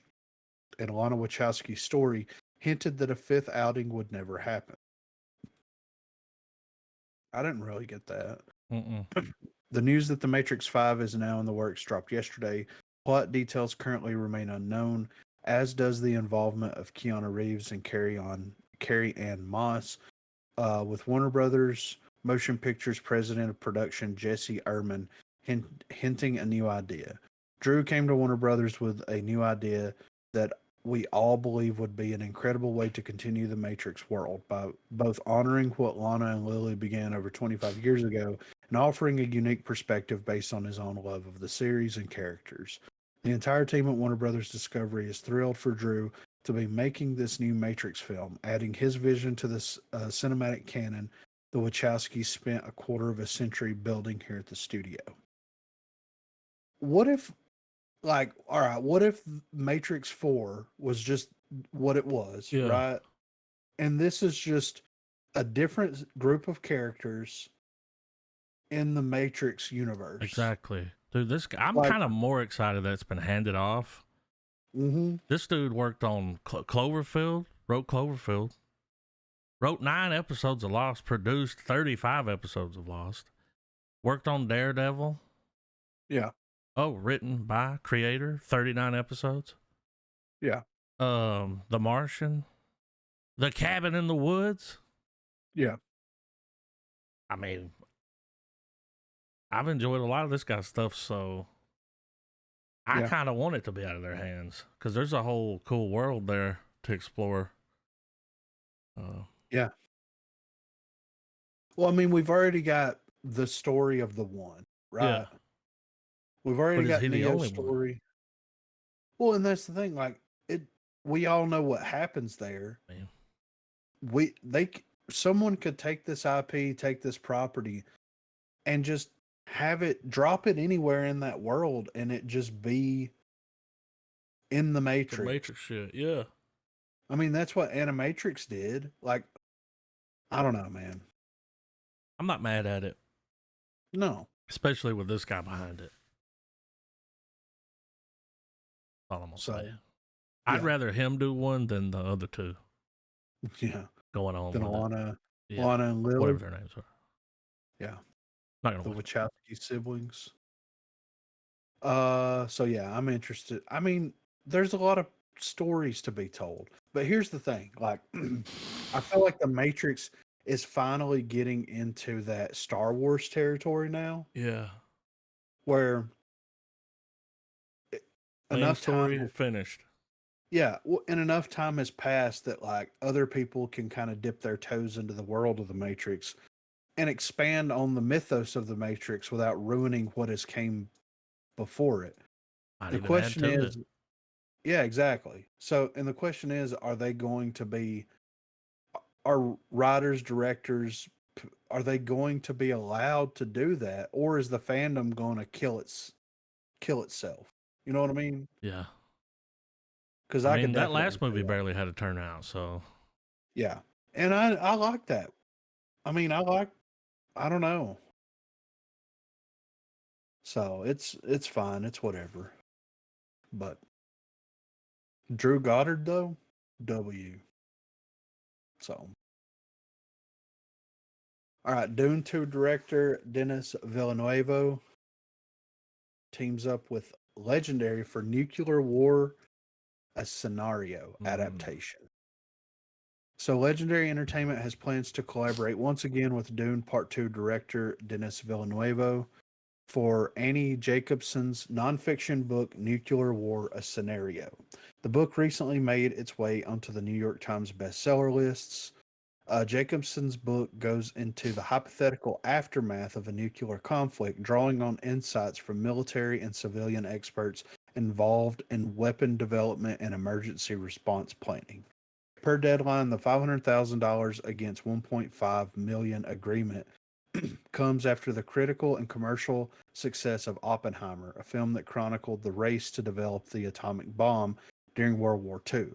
in Lana Wachowski's story hinted that a fifth outing would never happen. I didn't really get that. Mm-mm. The news that The Matrix 5 is now in the works dropped yesterday. Plot details currently remain unknown, as does the involvement of Keanu Reeves and Carrie Ann Moss, with Warner Brothers Motion Pictures president of production Jesse Ehrman hinting a new idea. Drew came to Warner Brothers with a new idea that we all believe would be an incredible way to continue the Matrix world by both honoring what Lana and Lily began over 25 years ago and offering a unique perspective based on his own love of the series and characters. The entire team at Warner Brothers Discovery is thrilled for Drew to be making this new Matrix film, adding his vision to this cinematic canon the Wachowskis spent a quarter of a century building here at the studio. What if, like, all right, what if Matrix 4 was just what it was, Yeah. right? And this is just a different group of characters in the Matrix universe. Exactly. Dude, I'm Like- kind of more excited that it's been handed off. Mm-hmm. This dude worked on Cloverfield, wrote 9 episodes of Lost, produced 35 episodes of Lost, worked on Daredevil. Yeah. Oh, written by creator, 39 episodes. Yeah. The Martian, The Cabin in the Woods. Yeah. I mean, I've enjoyed a lot of this guy's stuff, so I Yeah. kind of want it to be out of their hands because there's a whole cool world there to explore. Yeah. Well, I mean, we've already got the story of the one, right? Yeah. We've already But is got he the Neo's only one? story. Well, and that's the thing. Like it, we all know what happens there. Man. Someone could take this IP, take this property, and just drop it anywhere in that world, and it just be in the Matrix. The Matrix shit, yeah. I mean, that's what Animatrix did. Like, I don't know, man. I'm not mad at it, No. especially with this guy behind it. That's all I'm gonna So, say. I'd yeah. rather him do one than the other two Yeah. going on Then with it. Lana Yeah, and Lily. whatever their names are. Yeah. Not gonna The watch. Wachowski siblings. So yeah, I'm interested. I mean, there's a lot of stories to be told. But here's the thing, like I feel like the Matrix is finally getting into that Star Wars territory now Yeah. where Main enough story time finished. yeah, and enough time has passed that like other people can kind of dip their toes into the world of the Matrix and expand on the mythos of the Matrix without ruining what has came before it. Might The even question add to is, it. yeah, exactly. So, and the question is, are writers, directors, are they going to be allowed to do that, or is the fandom going to kill itself? You know what I mean? Yeah. Because I I mean, could that definitely last see movie that. barely had a turnout, so Yeah. And I like that. I mean, I don't know. So it's fine. It's whatever. But Drew Goddard though, W. So all right, Dune 2 director Denis Villeneuve teams up with Legendary for Nuclear War, a scenario adaptation. So Legendary Entertainment has plans to collaborate once again with Dune Part 2 director Denis Villeneuve for Annie Jacobson's nonfiction book Nuclear War, a Scenario. The book recently made its way onto the New York Times bestseller lists. Jacobson's book goes into the hypothetical aftermath of a nuclear conflict, drawing on insights from military and civilian experts involved in weapon development and emergency response planning. Per deadline, the $500,000 against $1.5 million agreement comes after the critical and commercial success of Oppenheimer, a film that chronicled the race to develop the atomic bomb during World War II.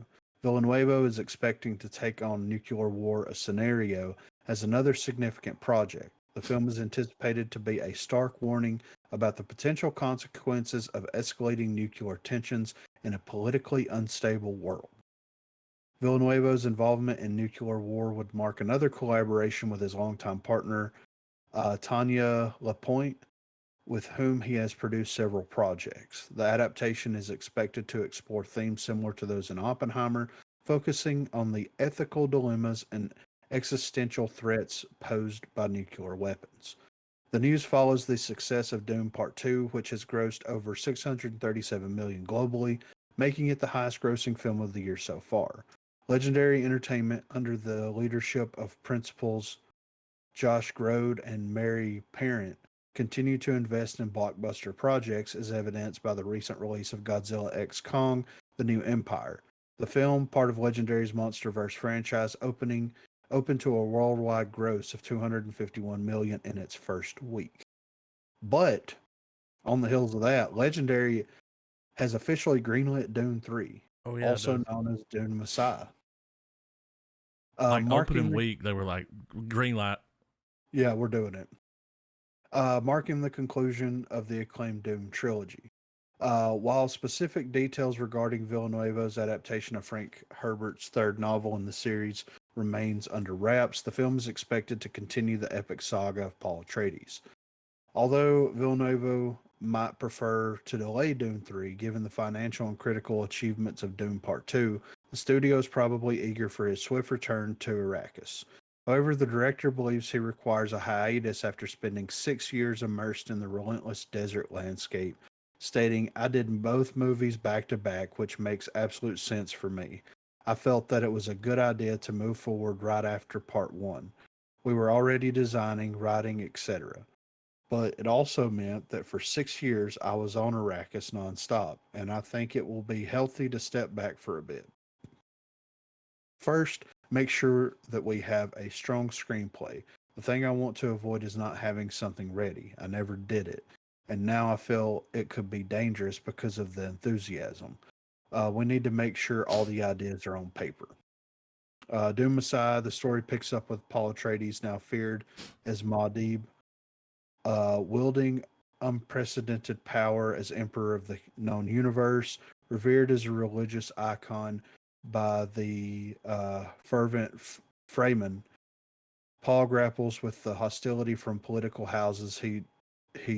Villanueva is expecting to take on Nuclear War, a Scenario, as another significant project. The film is anticipated to be a stark warning about the potential consequences of escalating nuclear tensions in a politically unstable world. Villanueva's involvement in Nuclear War would mark another collaboration with his longtime partner, Tanya Lapointe, with whom he has produced several projects. The adaptation is expected to explore themes similar to those in Oppenheimer, focusing on the ethical dilemmas and existential threats posed by nuclear weapons. The news follows the success of Doom Part 2, which has grossed over 637 million globally, making it the highest grossing film of the year so far. Legendary Entertainment, under the leadership of principals Josh Grode and Mary Parent, continue to invest in blockbuster projects, as evidenced by the recent release of Godzilla X Kong: The New Empire. The film, part of Legendary's MonsterVerse franchise, opened to a worldwide gross of 251 million in its first week. But on the heels of that, Legendary has officially greenlit Dune 3, Oh yeah, also dude. known as Dune Messiah. Like Marking opening the week, they were like green light. Yeah, we're doing it. Marking the conclusion of the acclaimed Doom trilogy. While specific details regarding Villanueva's adaptation of Frank Herbert's third novel in the series remains under wraps, the film is expected to continue the epic saga of Paul Atreides. Although Villeneuve might prefer to delay Dune 3, given the financial and critical achievements of Dune Part 2, the studio is probably eager for his swift return to Arrakis. However, the director believes he requires a hiatus after spending 6 years immersed in the relentless desert landscape, stating, "I did both movies back to back, which makes absolute sense for me. I felt that it was a good idea to move forward right after Part 1. We were already designing, writing, etc. But it also meant that for 6 years I was on Arrakis nonstop, and I think it will be healthy to step back for a bit. First, make sure that we have a strong screenplay. The thing I want to avoid is not having something ready. I never did it. And now I feel it could be dangerous because of the enthusiasm. We need to make sure all the ideas are on paper." Doom Messiah, the story picks up with Paul Atreides, now feared as Muad'Dib, wielding unprecedented power as Emperor of the known universe, revered as a religious icon by the fervent Fremen. Paul grapples with the hostility from political houses he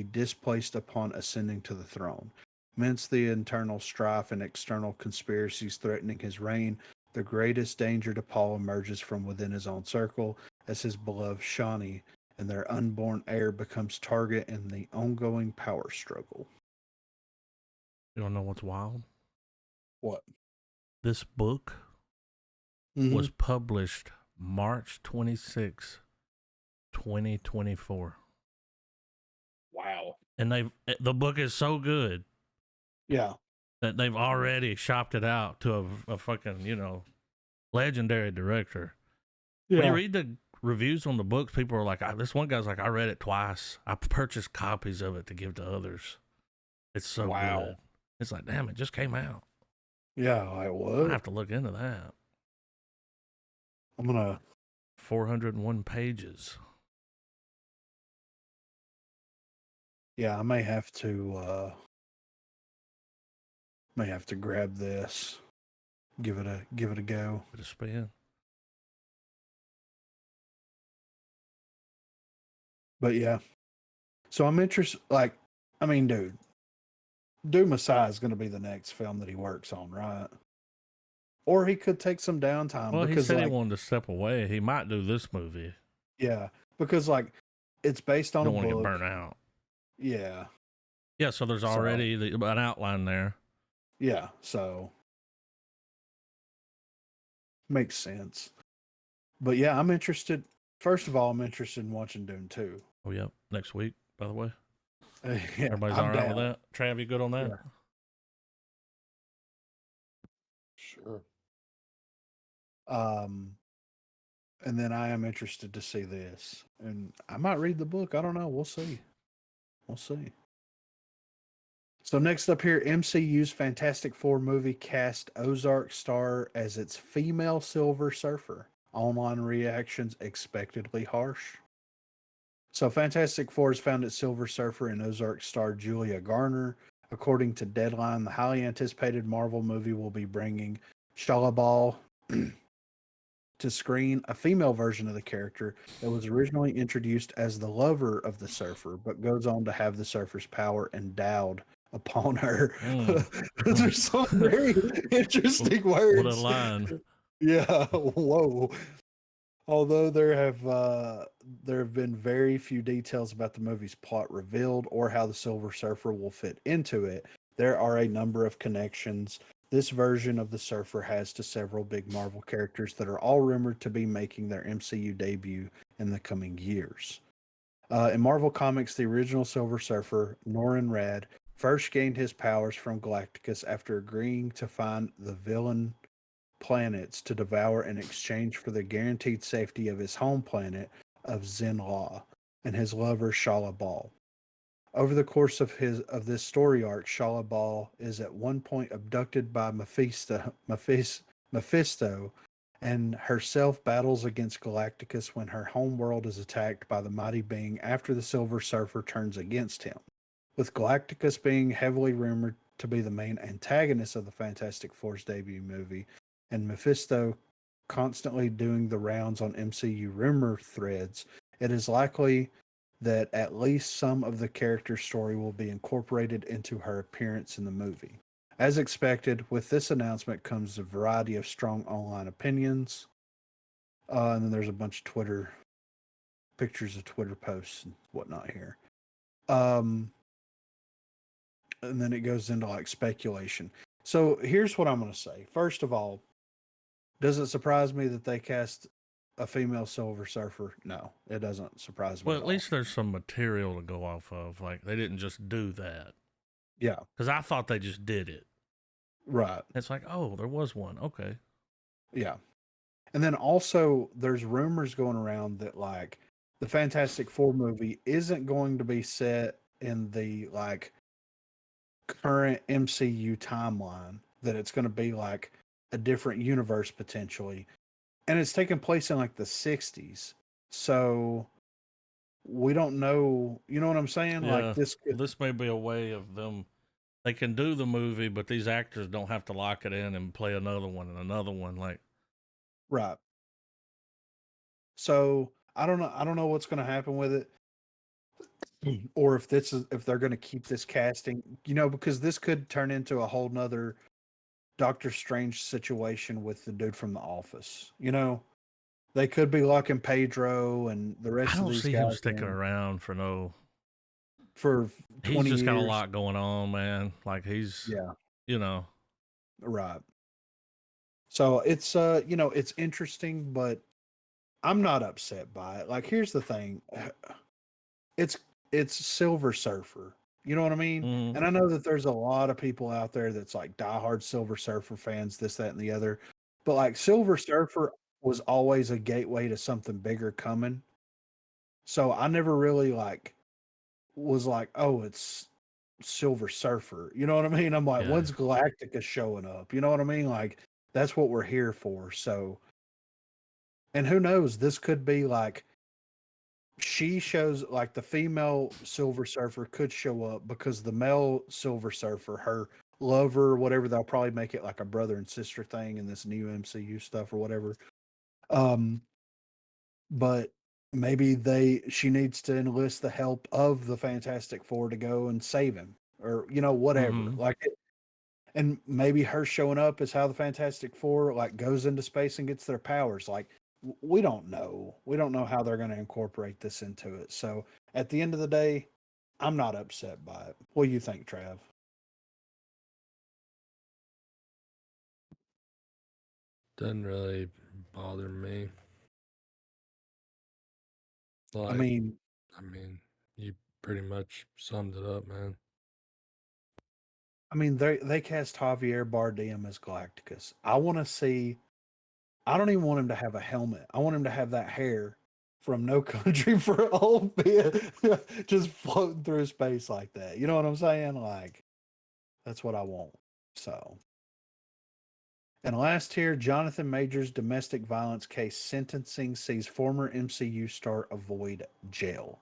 displaced upon ascending to the throne. Amidst the internal strife and external conspiracies threatening his reign, the greatest danger to Paul emerges from within his own circle, as his beloved Shani and their unborn heir becomes target in the ongoing power struggle. You don't know what's wild? What? This book was published March 26, 2024. Wow. And the book is so good Yeah. that they've already shopped it out to a fucking, legendary director. When you read the reviews on the books, people are like, this one guy's like, I read it twice. I purchased copies of it to give to others. It's so good. It's like, damn, it just came out. Yeah, I I would. have to look into that. I'm gonna 401 pages. Yeah, I may have to grab this. Give it a go. Bit of spin. But yeah. So I'm interested, like, I mean, dude, Doom Messiah is going to be the next film that he works on, right? Or he could take some downtime Well, he because, said he like, wanted to step away. He might do this movie. yeah, because, like, it's based on a Don't want to get book. burnt out. Yeah. Yeah, so there's already an outline there. Yeah, so makes sense. But yeah, I'm interested. First of all, I'm interested in watching Dune 2. Oh, yeah, next week, by the way. Yeah, Everybody's I'm all right down. with that? Trav, you good on that? Yeah. Sure. And then I am interested to see this. And I might read the book. I don't know. We'll see. We'll see. So next up here, MCU's Fantastic Four movie cast Ozark star as its female Silver Surfer. Online reactions expectedly harsh. So Fantastic Four has found its Silver Surfer and Ozark star Julia Garner. According to Deadline, the highly anticipated Marvel movie will be bringing Shalabal to screen, a female version of the character that was originally introduced as the lover of the surfer, but goes on to have the surfer's power endowed upon her. Those are some very interesting words. What a line. Yeah, whoa. Although there have been very few details about the movie's plot revealed or how the Silver Surfer will fit into it, there are a number of connections this version of the Surfer has to several big Marvel characters that are all rumored to be making their MCU debut in the coming years. In Marvel Comics, the original Silver Surfer, Norrin Radd, first gained his powers from Galactus after agreeing to find the villain planets to devour in exchange for the guaranteed safety of his home planet of Zen-La and his lover Shala Bal. Over the course of this story arc, Shala Bal is at one point abducted by Mephisto and herself battles against Galactus when her home world is attacked by the mighty being after the Silver Surfer turns against him. With Galactus being heavily rumored to be the main antagonist of the Fantastic Four's debut movie, and Mephisto constantly doing the rounds on MCU rumor threads, it is likely that at least some of the character's story will be incorporated into her appearance in the movie. As expected, with this announcement comes a variety of strong online opinions. And then there's a bunch of Twitter pictures of Twitter posts and whatnot here. And then it goes into like speculation. So here's what I'm going to say. First of all, does it surprise me that they cast a female Silver Surfer? No, it doesn't surprise me Well, at at all. least there's some material to go off of. Like, they didn't just do that. Yeah. Because I thought they just did it. Right. It's like, oh, there was one. Okay. Yeah. And then also there's rumors going around that like the Fantastic Four movie isn't going to be set in the like current MCU timeline, that it's going to be like a different universe potentially. And it's taking place in like the 60s. So we don't know, you know what I'm saying? Yeah. Like this could, This may be a way of them. They can do the movie, but these actors don't have to lock it in and play another one and another one. Like, right. So I don't know. I don't know what's going to happen with it, or if if they're going to keep this casting, because this could turn into a whole nother Doctor Strange situation with the dude from The Office. They could be locking Pedro and the I rest of don't these see him guys sticking in around for no. for He's 20 just got a years. lot going on, man. Like, he's, Yeah, right. So it's it's interesting, but I'm not upset by it. Like, here's the thing. It's Silver Surfer. You know what I mean? Mhm. And I know that there's a lot of people out there that's like diehard Silver Surfer fans, this, that, and the other. But like Silver Surfer was always a gateway to something bigger coming. So I never really was like, oh, it's Silver Surfer. You know what I mean? I'm like, Yeah. when's Galactica showing up? You know what I mean? Like, that's what we're here for. So And who knows, this could be like she shows like the female Silver Surfer could show up because the male Silver Surfer, her lover, whatever, they'll probably make it like a brother and sister thing in this new MCU stuff or whatever. Um, but maybe she needs to enlist the help of the Fantastic Four to go and save him, or whatever. Mhm. Like, and maybe her showing up is how the Fantastic Four like goes into space and gets their powers. Like, we don't know. We don't know how they're going to incorporate this into it. So at the end of the day, I'm not upset by it. What do you think, Trav? Doesn't really bother me. I Like, mean, I mean, you pretty much summed it up, man. they cast Javier Bardem as Galacticus. I want to see. I don't even want him to have a helmet. I want him to have that hair from No Country for Old Men, just floating through space like that. You know what I'm saying? Like, that's what I want. So, and last here, Jonathan Majors' domestic violence case sentencing sees former MCU star avoid jail.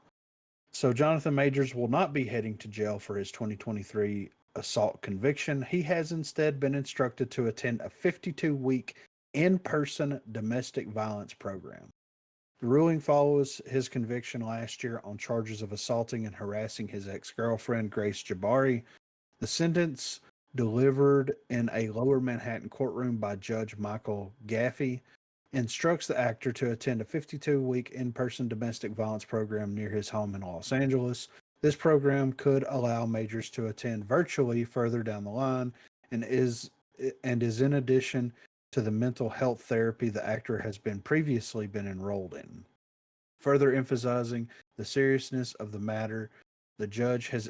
So, Jonathan Majors will not be heading to jail for his 2023 assault conviction. He has instead been instructed to attend a 52-week in person domestic violence program. The ruling follows his conviction last year on charges of assaulting and harassing his ex girlfriend, Grace Jabari. The sentence, delivered in a lower Manhattan courtroom by Judge Michael Gaffey, instructs the actor to attend a 52-week in person domestic violence program near his home in Los Angeles. This program could allow Majors to attend virtually further down the line and is in addition to the mental health therapy the actor has previously been enrolled in. Further emphasizing the seriousness of the matter, the judge has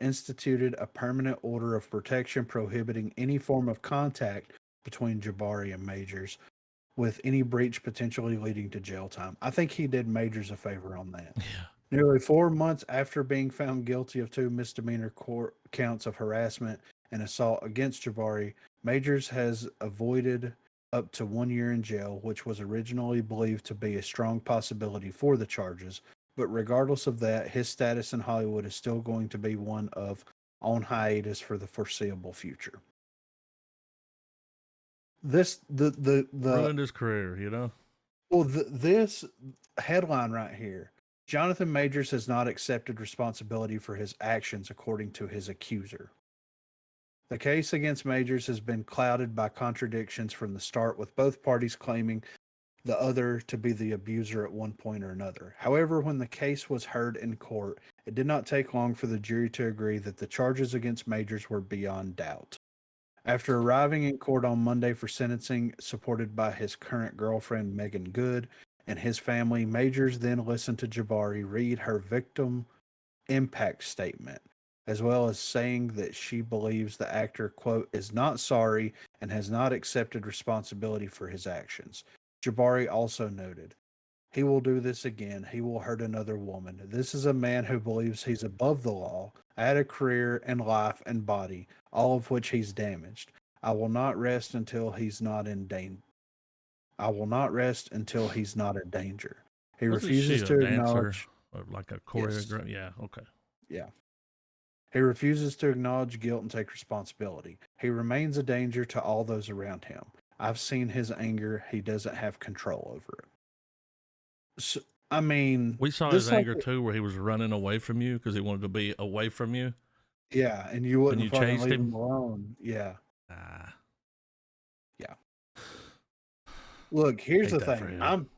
instituted a permanent order of protection prohibiting any form of contact between Jabari and Majors, with any breach potentially leading to jail time. I think he did Majors a favor on that. Yeah. Nearly 4 months after being found guilty of 2 misdemeanor counts of harassment and assault against Jabari, Majors has avoided up to 1 year in jail, which was originally believed to be a strong possibility for the charges. But regardless of that, his status in Hollywood is still going to be one of on hiatus for the foreseeable future. This the Ruined his career, you know? Well, this headline right here: Jonathan Majors has not accepted responsibility for his actions, according to his accuser. The case against Majors has been clouded by contradictions from the start, with both parties claiming the other to be the abuser at one point or another. However, when the case was heard in court, it did not take long for the jury to agree that the charges against Majors were beyond doubt. After arriving in court on Monday for sentencing, supported by his current girlfriend, Megan Good, and his family, Majors then listened to Jabari read her victim impact statement, as well as saying that she believes the actor, quote, is not sorry and has not accepted responsibility for his actions. Jabari also noted, he will do this again. He will hurt another woman. This is a man who believes he's above the law, had a career and life and body, all of which he's damaged. I will not rest until he's not in danger. I will not rest until he's not in danger. He Wasn't she refuses a to dancer acknowledge. or like a Yes. choreographer? Yeah, okay. Yeah. He refuses to acknowledge guilt and take responsibility. He remains a danger to all those around him. I've seen his anger. He doesn't have control over it. So, I mean, We saw his this like anger too, where he was running away from you because he wanted to be away from you, yeah, and you and wouldn't you fucking chased leave him. him alone. Yeah, Ah, yeah. Look, here's hate the that for thing. him.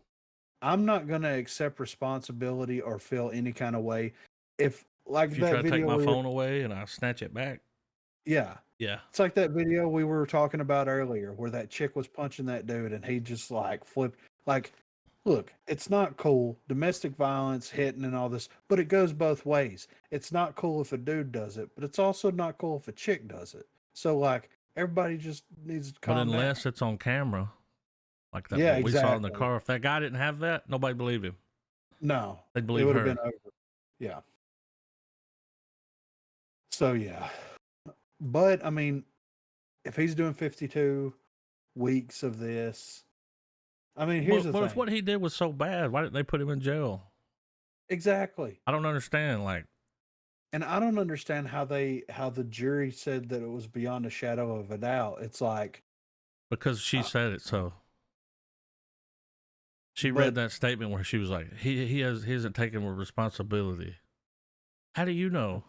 I'm not gonna accept responsibility or feel any kind of way if If like you that try to take video my we were phone away and I snatch it back, yeah. yeah, It's like that video we were talking about earlier where that chick was punching that dude and he just like flipped like look, it's not cool. Domestic violence, hitting and all this, but it goes both ways. It's not cool if a dude does it, but it's also not cool if a chick does it. So like everybody just needs to but calm down. unless it's on camera, like that, Yeah, what we saw in the exactly. car, if that guy didn't have that, nobody believed him. No, They'd it believe would have been her. over. Yeah. So yeah. But I mean, if he's doing 52 weeks of this, I mean, here's the But if thing. what he did was so bad, why didn't they put him in jail? Exactly. I don't understand. Like, And I don't understand how the jury said that it was beyond a shadow of a doubt. It's like, because she uh, said it, so she read but that statement where she was like, he hasn't taken responsibility. How do you know?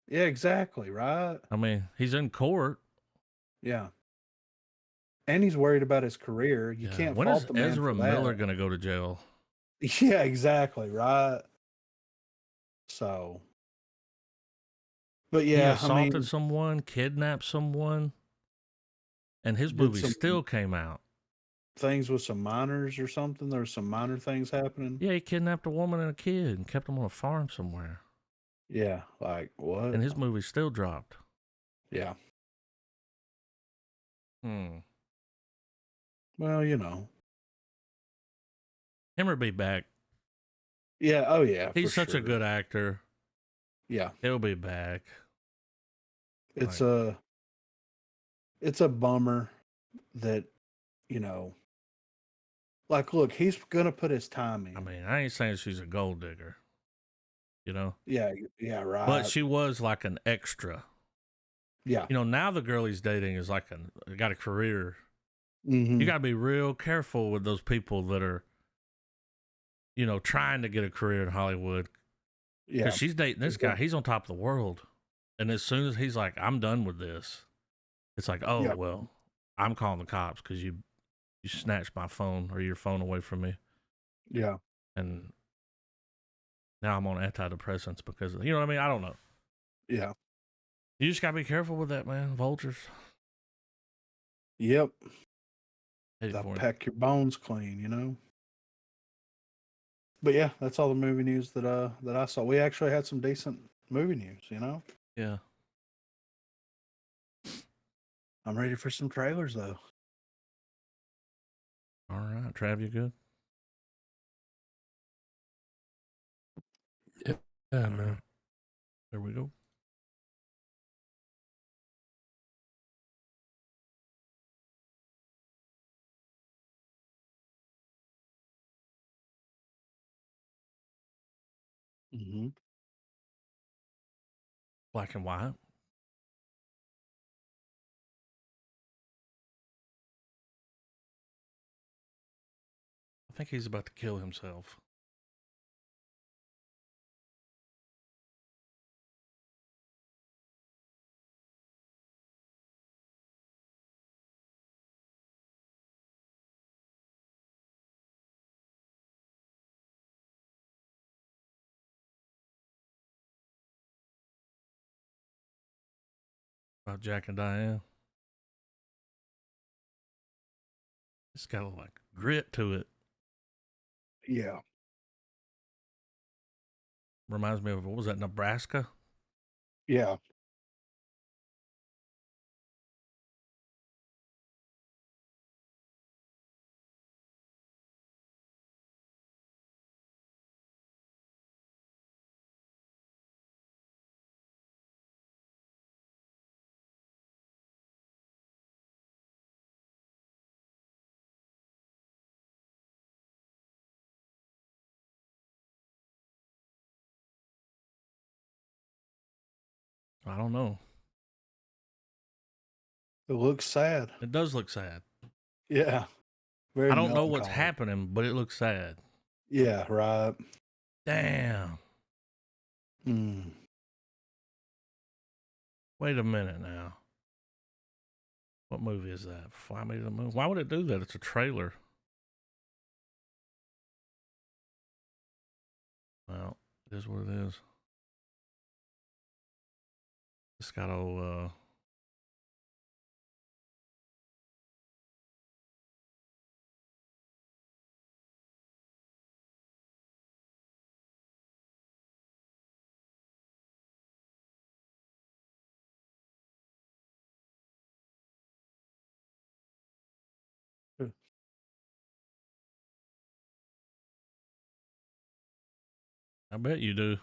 yeah, exactly, right? I mean, he's in court. Yeah. And he's worried about his career. You Yeah. can't When is fault the man Ezra for Miller that. gonna go to jail? Yeah, exactly, right? So, but He yeah, I assaulted mean, someone, kidnapped someone, and his did movie some still came out. things with some minors or something. There were some minor things happening. Yeah, he kidnapped a woman and a kid and kept them on a farm somewhere. Yeah, like what? And his movie still dropped. Yeah. Hmm. Well, you know. Him or be back. Yeah, oh yeah, for He's such a sure. good actor. Yeah. He'll be back. It's Like, a bummer that, you know, like look, he's gonna put his time I in. mean, I ain't saying she's a gold digger, you know? Yeah, yeah, But right. she was like an extra. Yeah. You know, now the girl he's dating is like got a career. You Mm-hmm. got to be real careful with those people that are, you know, trying to get a career in Hollywood. Yeah. Because she's dating this guy. He's on top of the world. And as soon as he's like, I'm done with this, it's like, oh, Yeah. well, I'm calling the cops because you snatched my phone or your phone away from me. Yeah. And now I'm on antidepressants because, you know what I mean? I don't know. Yeah. You just got to be careful with that, man. Vultures. Yep. Headed They'll for him. pack your bones clean, you know. But yeah, that's all the movie news that I saw. We actually had some decent movie news, you know. Yeah. I'm ready for some trailers though. All right. Trav, you good? Yeah, All man. right. There we go. Mm-hmm. Black and white. I think he's about to kill himself. About Jack and Diane. It's got like grit to it. Yeah. Reminds me of, what was that, Nebraska? Yeah. I don't know. It looks sad. It does look sad. Yeah. Very I don't know what's melancholy. happening, but it looks sad. Yeah, right. Damn. Mm. Wait a minute now. What movie is that? Fly Me to the Moon. Why would it do that? It's a trailer. Well, it is what it is. It's got old I bet you do.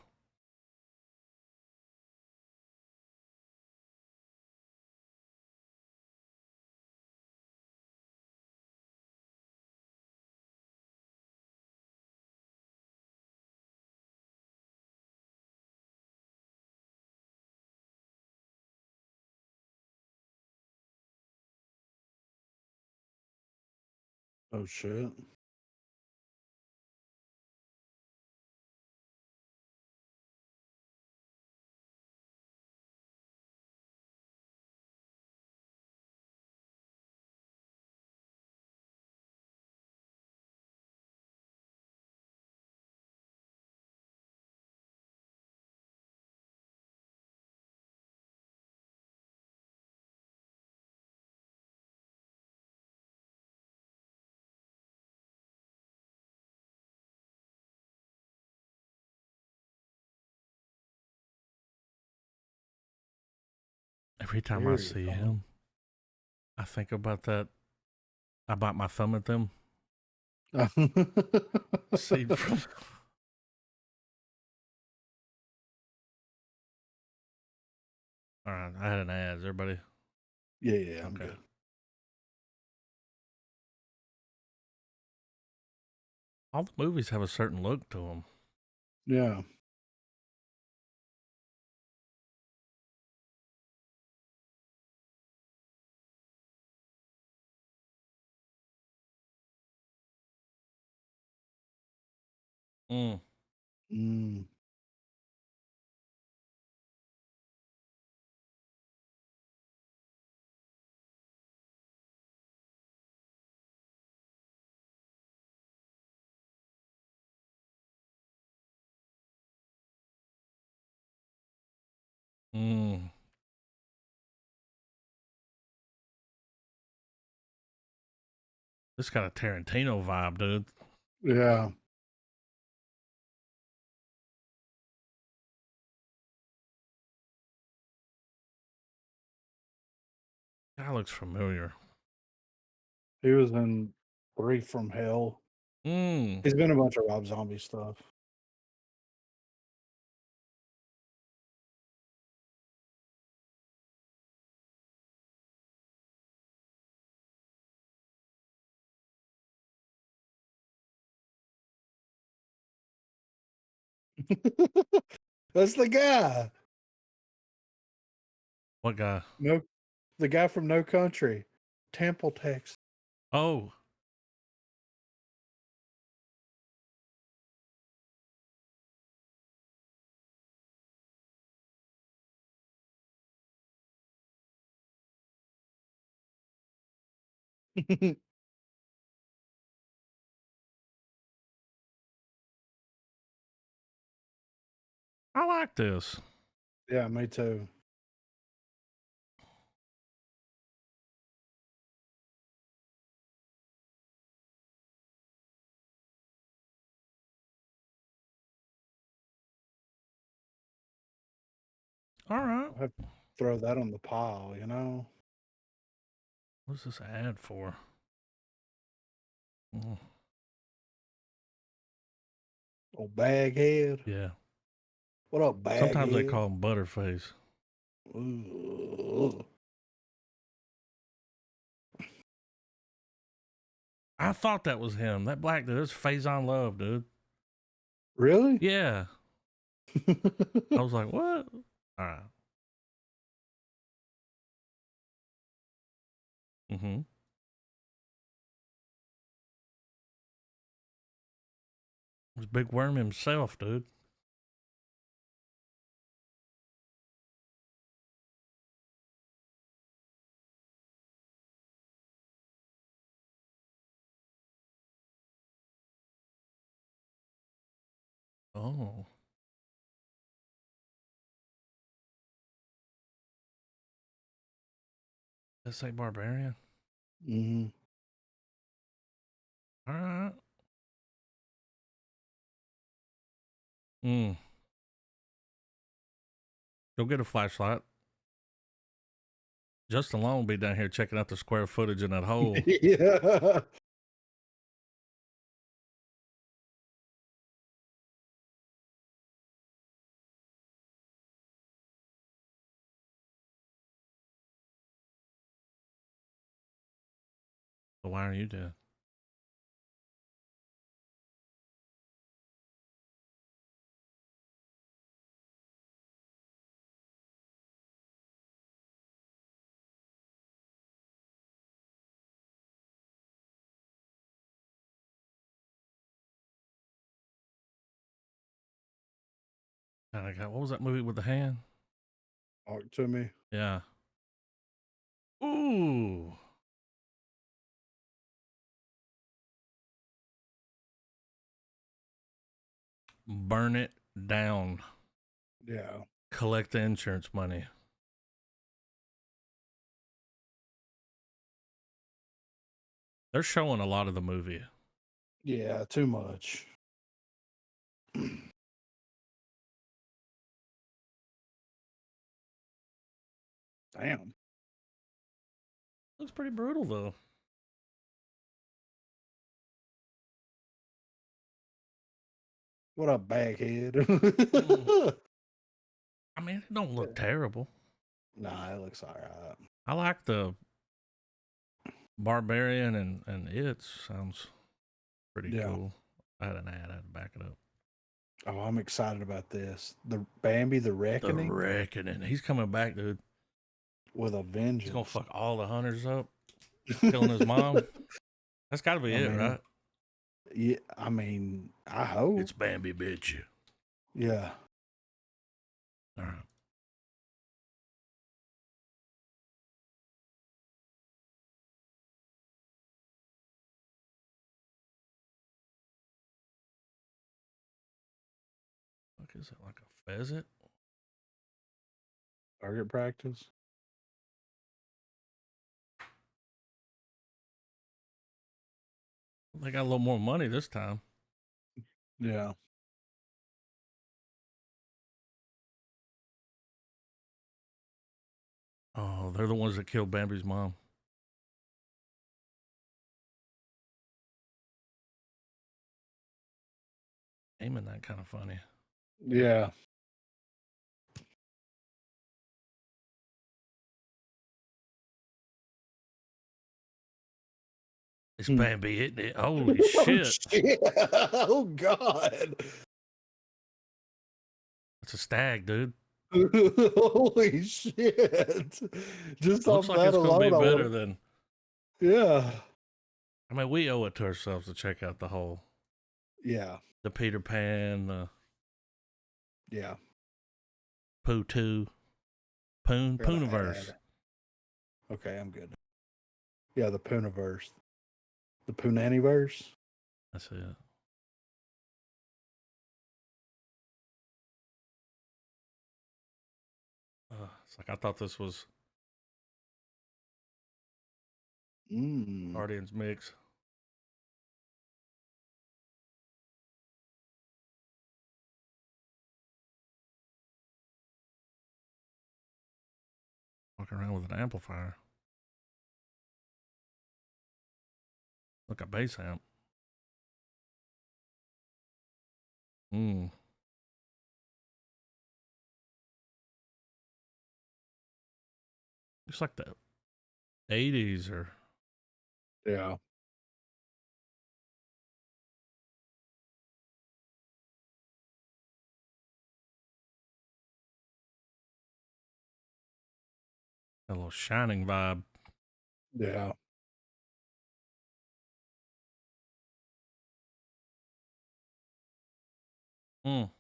Oh shit. Every time I Very see fun. him, I think about that. I bite my thumb at them. See from. All right, I had an ad. Is everybody Yeah, I'm okay? good. All the movies have a certain look to them. Yeah. Mm. Mm. Mm. This got a Tarantino vibe, dude. Yeah. Guy looks familiar. He was in Three from Hell. Mm. He's been in a bunch of Rob Zombie stuff. That's the guy. What guy? No, the guy from No Country, Temple, Texas. Oh, I like this. Yeah, me too. All right. I'll have to throw that on the pile, you know? What's this ad for? Mm. Old baghead. Yeah. What up, Sometimes they baghead? call him Butterface. Ooh. I thought that was him. That black dude. That's Faison Love, dude. Really? Yeah. I was like, what? All right. Mm-hmm. It's Big Worm himself, dude. Oh. Let's say Barbarian. Mm-hmm. All right. Mm. Go get a flashlight. Justin Long will be down here checking out the square footage in that hole. Yeah. So why are you dead? Kind of got, what was that movie with the hand? Talk to me. Yeah. Ooh. Burn it down. Yeah. Collect the insurance money. They're showing a lot of the movie. Yeah, too much. Damn. Looks pretty brutal though. What a baghead. I mean, it don't look terrible. Nah, it looks all right. I like the Barbarian and it sounds pretty Yeah. cool. I had an ad, I had to back it up. Oh, I'm excited about this. The Bambi, the The Reckoning, Reckoning. He's coming back, dude. with a vengeance. He's gonna fuck all the hunters up, killing his mom. That's gotta be I it, mean, right? Yeah, I mean, I hope. It's Bambi, bitch. Yeah. All right. What is it, like a pheasant? Target practice. They got a little more money this time. Yeah. Oh, they're the ones that killed Bambi's mom. Aiming that kind of funny. Yeah. It's Bambi, isn't it? Holy shit. Shit. Oh, God. It's a stag, dude. Holy shit. Just Looks off like that it's gonna alone, be I better wanna... than. Yeah. I mean, we owe it to ourselves to check out the whole, Yeah. the Peter Pan, the Yeah. Pooh 2, Gotta Pooniverse. add. Okay, I'm good. Yeah, the Pooniverse. The Poonaniverse. That's it. It's like I thought this was Guardians mix. Walking around with an amplifier. Look, a bass amp. Looks like the 80s or Yeah. a little Shining vibe. Yeah. Oh,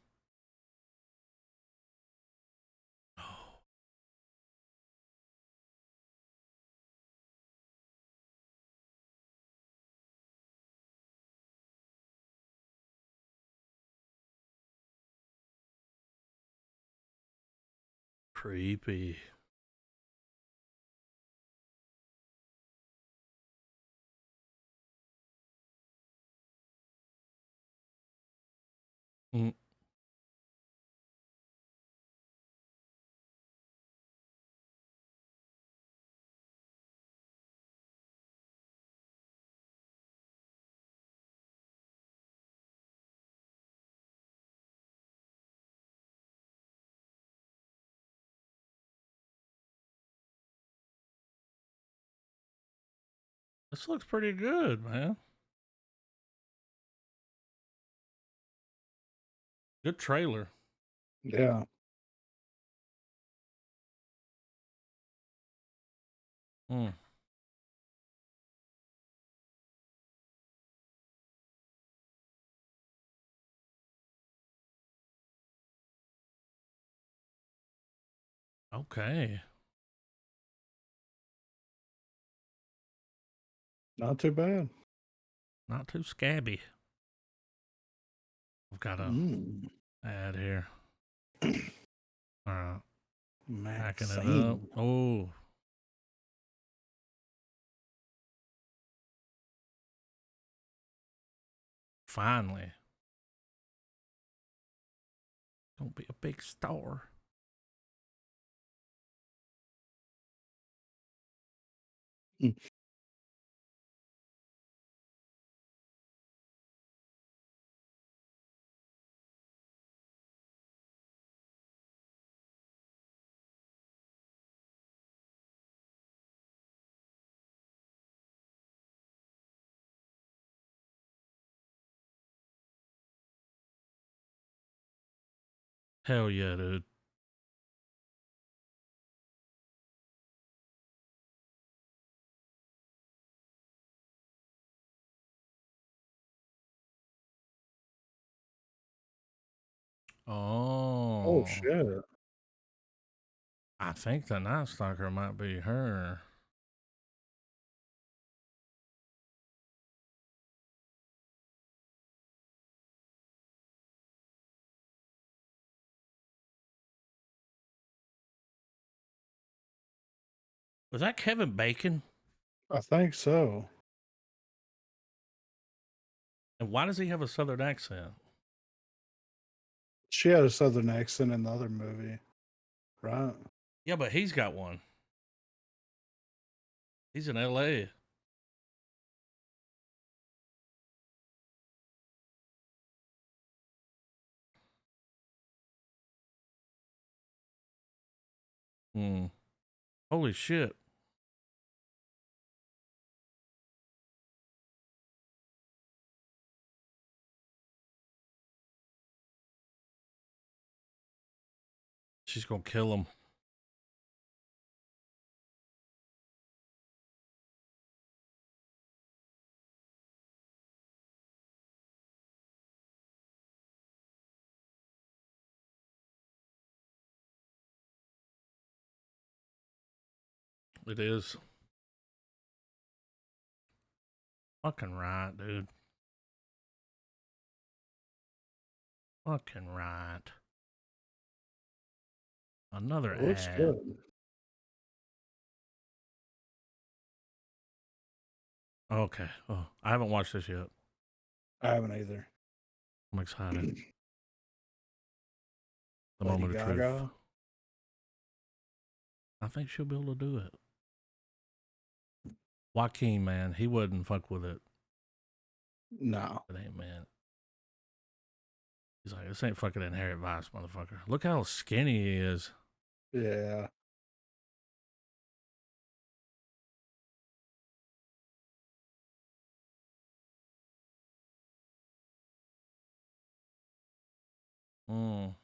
creepy. Mm. This looks pretty good, man. Good trailer. Yeah. Mm. Okay. Not too bad. Not too scabby. I've got a ad here. All right. Hacking it up. Magazine. Oh. Finally. Don't be a big star. Mm. Hell yeah, dude. Oh Oh. shit. I think the Night Stalker might be her. Was that Kevin Bacon? I think so. And why does he have a southern accent? She had a southern accent in the other movie, right? Yeah, but he's got one. He's in LA. Hmm. Holy shit. She's gonna kill him. It is. Fucking right, dude. Fucking right. Another It looks ad. good. Okay. Oh, I haven't watched this yet. I haven't either. I'm excited. The Lady moment of truth. Gaga. I think she'll be able to do it. Joaquin, man, he wouldn't fuck with it. No. It ain't, man. He's like, this ain't fucking Inherent Vice, motherfucker. Look how skinny he is. Yeah. Mm.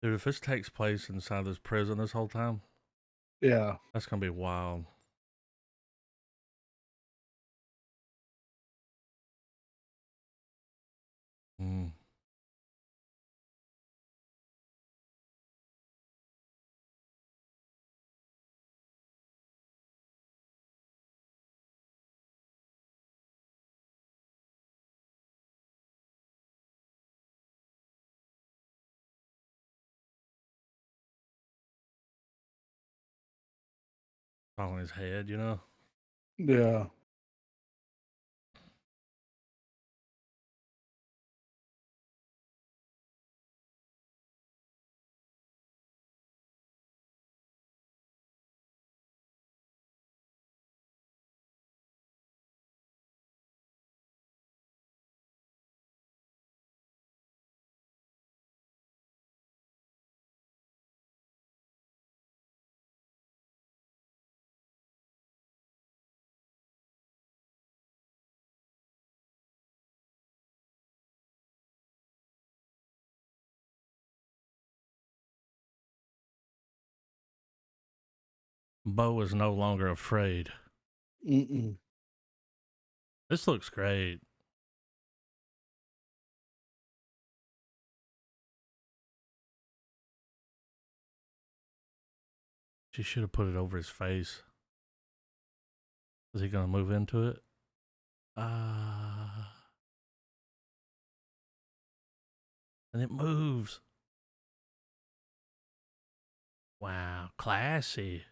Dude, if this takes place inside this prison this whole time, Yeah. that's gonna be wild. Mm. On his head, you know? Yeah. Bo is no longer afraid. Mm-mm. This looks great. She should have put it over his face. Is he gonna move into it? And it moves. Wow, classy.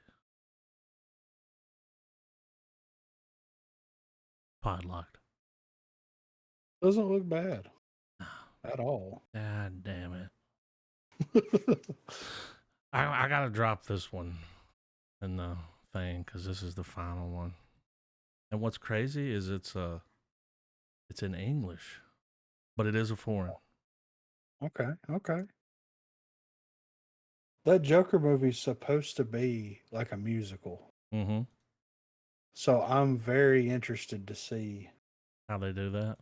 Podlocked. Doesn't look bad at all. God damn it. I gotta drop this one in the thing because this is the final one. And what's crazy is it's in English, but it is a foreign. Okay. That Joker movie's supposed to be like a musical. Mm-hmm. So I'm very interested to see. How they do that?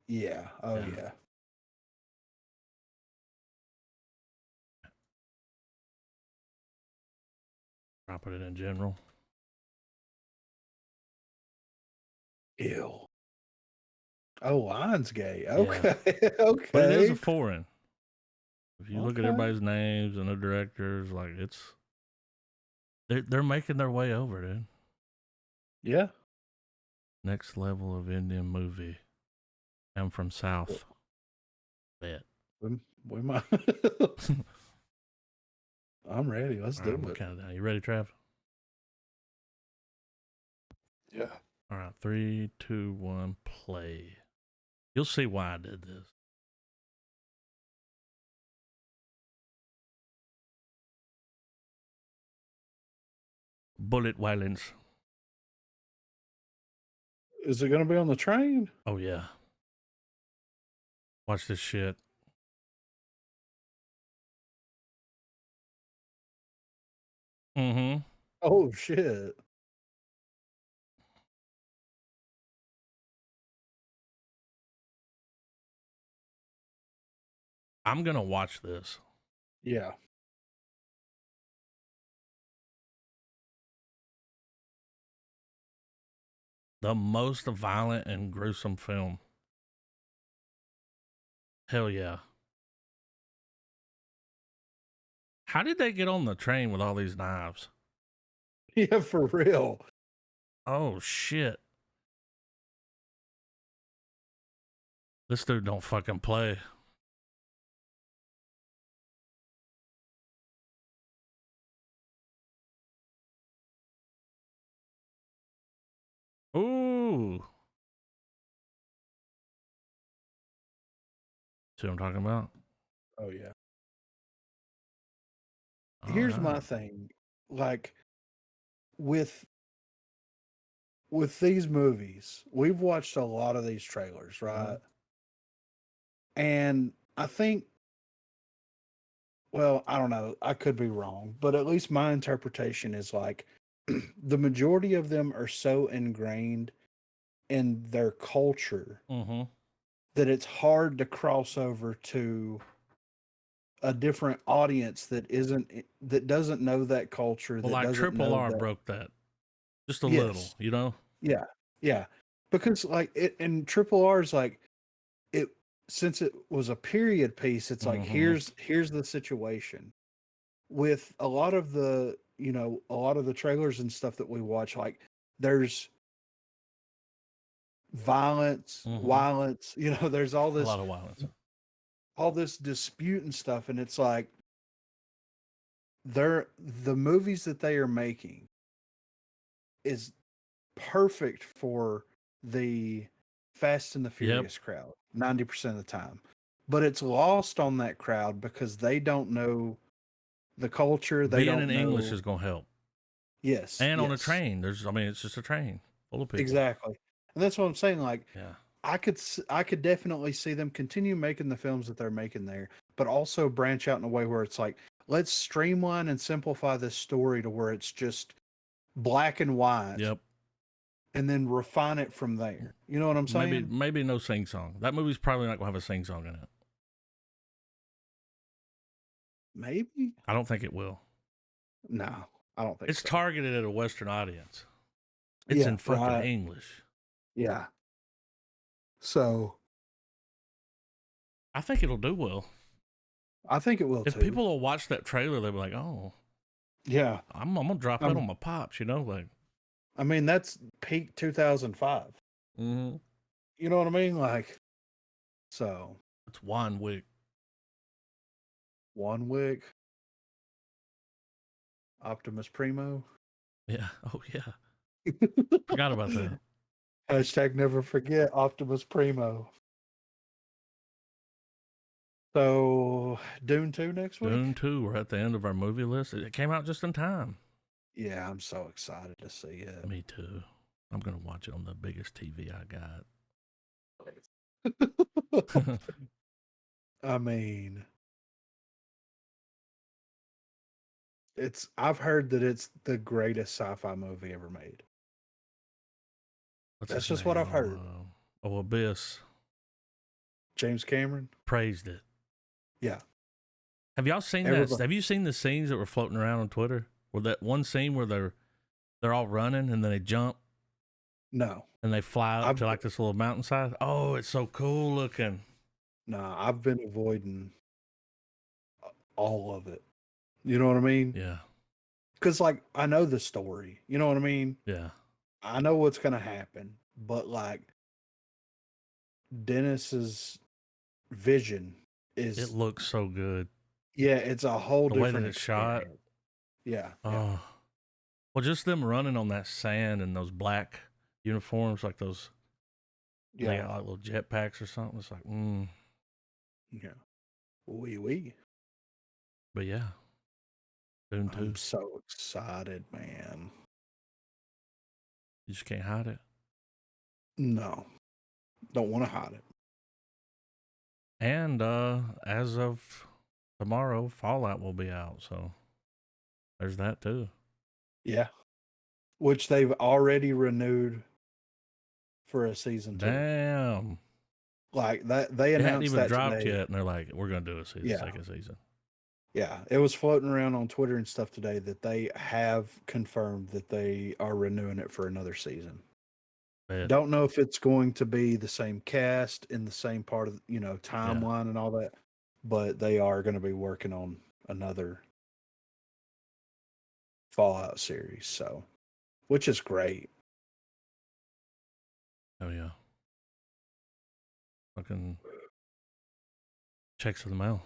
Yeah. Oh, Yeah. yeah. Dropping it in general. Ew. Oh, Lionsgate. Okay. Okay. But it is a foreign. If you look at Okay. everybody's names and the directors, like they're making their way over, dude. Yeah. Next level of Indian movie. I'm from South. Bet. We might. I'm ready. Let's All do right, we're it. counting down. You ready, Trav? Yeah. All right, 3, 2, 1, play. You'll see why I did this. Bullet violence. Is it going to be on the train? Oh yeah. Watch this shit. Mm-hmm. Oh, shit. I'm gonna watch this. Yeah. The most violent and gruesome film. Hell yeah. How did they get on the train with all these knives? Yeah, for real. Oh shit. This dude don't fucking play. Ooh. See what I'm talking about? Oh, yeah. All Here's my right. thing. Like, with these movies, we've watched a lot of these trailers, right? And I think, well, I don't know, I could be wrong, but at least my interpretation is like the majority of them are so ingrained in their culture Mm-hmm. that it's hard to cross over to a different audience that doesn't know that culture, Well, that like doesn't Triple know R that. broke that. Just a little, Yes. you know? Yeah. Yeah. Because like it and Triple R is like it since it was a period piece, it's like Mm-hmm. here's the situation. With a lot of the, a lot of the trailers and stuff that we watch, like there's Mm-hmm. violence, there's all A this lot of violence. dispute and stuff, and it's like the movies that they are making is perfect for the Fast and the Yep. Furious crowd 90% of the time. But it's lost on that crowd because they don't know the culture. They Being don't in English know. is gonna help. Yes, And on a yes, train, it's just a train full of people. exactly. And that's what I'm saying. Like, Yeah. I could definitely see them continue making the films that they're making there, but also branch out in a way where it's like, let's streamline and simplify this story to where it's just black and white, Yep. and then refine it from there. You know what I'm saying? Maybe no sing song. That movie's probably not gonna have a sing song in it. Maybe. I don't think it will. No, I don't think It's so. targeted at a Western audience. It's Yeah, in fucking right. English. Yeah. So I think it'll do well. I think it will If too. people will watch that trailer, they'll be like, "Oh, Yeah. I'm gonna drop that on my pops," you know, like. I mean, that's peak 2005. Mm-hmm. You know what I mean? Like, so It's Wick. Wanwick, Optimus Primo. Yeah. Oh yeah. Forgot about that. Hashtag never forget Optimus Primo. So Dune 2 next week? Dune 2, we're at the end of our movie list. It came out just in time. Yeah, I'm so excited to see it. Me too. I'm gonna watch it on the biggest TV I got. I mean, I've heard that it's the greatest sci-fi movie ever made. What's That's his just what name? I've heard. Abyss James Cameron? praised it. Yeah. Have y'all seen that? Have you seen the scenes that were floating around on Twitter? Where that one scene where they're all running and then they jump No. and they fly up to like this little mountainside? Oh, it's so cool looking. Nah, I've been avoiding all of it. You know what I mean? Yeah. Because, like, I know the story. You know what I mean? Yeah. I know what's going to happen. But, like, Dennis's vision is. It looks so good. Yeah, it's a whole the way different that it's shot. Yeah. Oh. Yeah. Well, just them running on that sand and those black uniforms, like those. Yeah. They got like little jetpacks or something. It's like, Yeah. Wee. But yeah. Dune 2. I'm so excited, man. You just can't hide it. No. Don't want to hide it. And as of tomorrow, Fallout will be out, so there's that too. Yeah. Which they've already renewed for a season 2. Damn. Like that, they announced it hadn't even that dropped today. yet, and they're like, "We're gonna do a second season." Yeah, it was floating around on Twitter and stuff today that they have confirmed that they are renewing it for another season. Don't know if it's going to be the same cast in the same part of timeline and all that, but they are going to be working on another Fallout series, so which is great. Oh yeah. Fucking checks in the mail.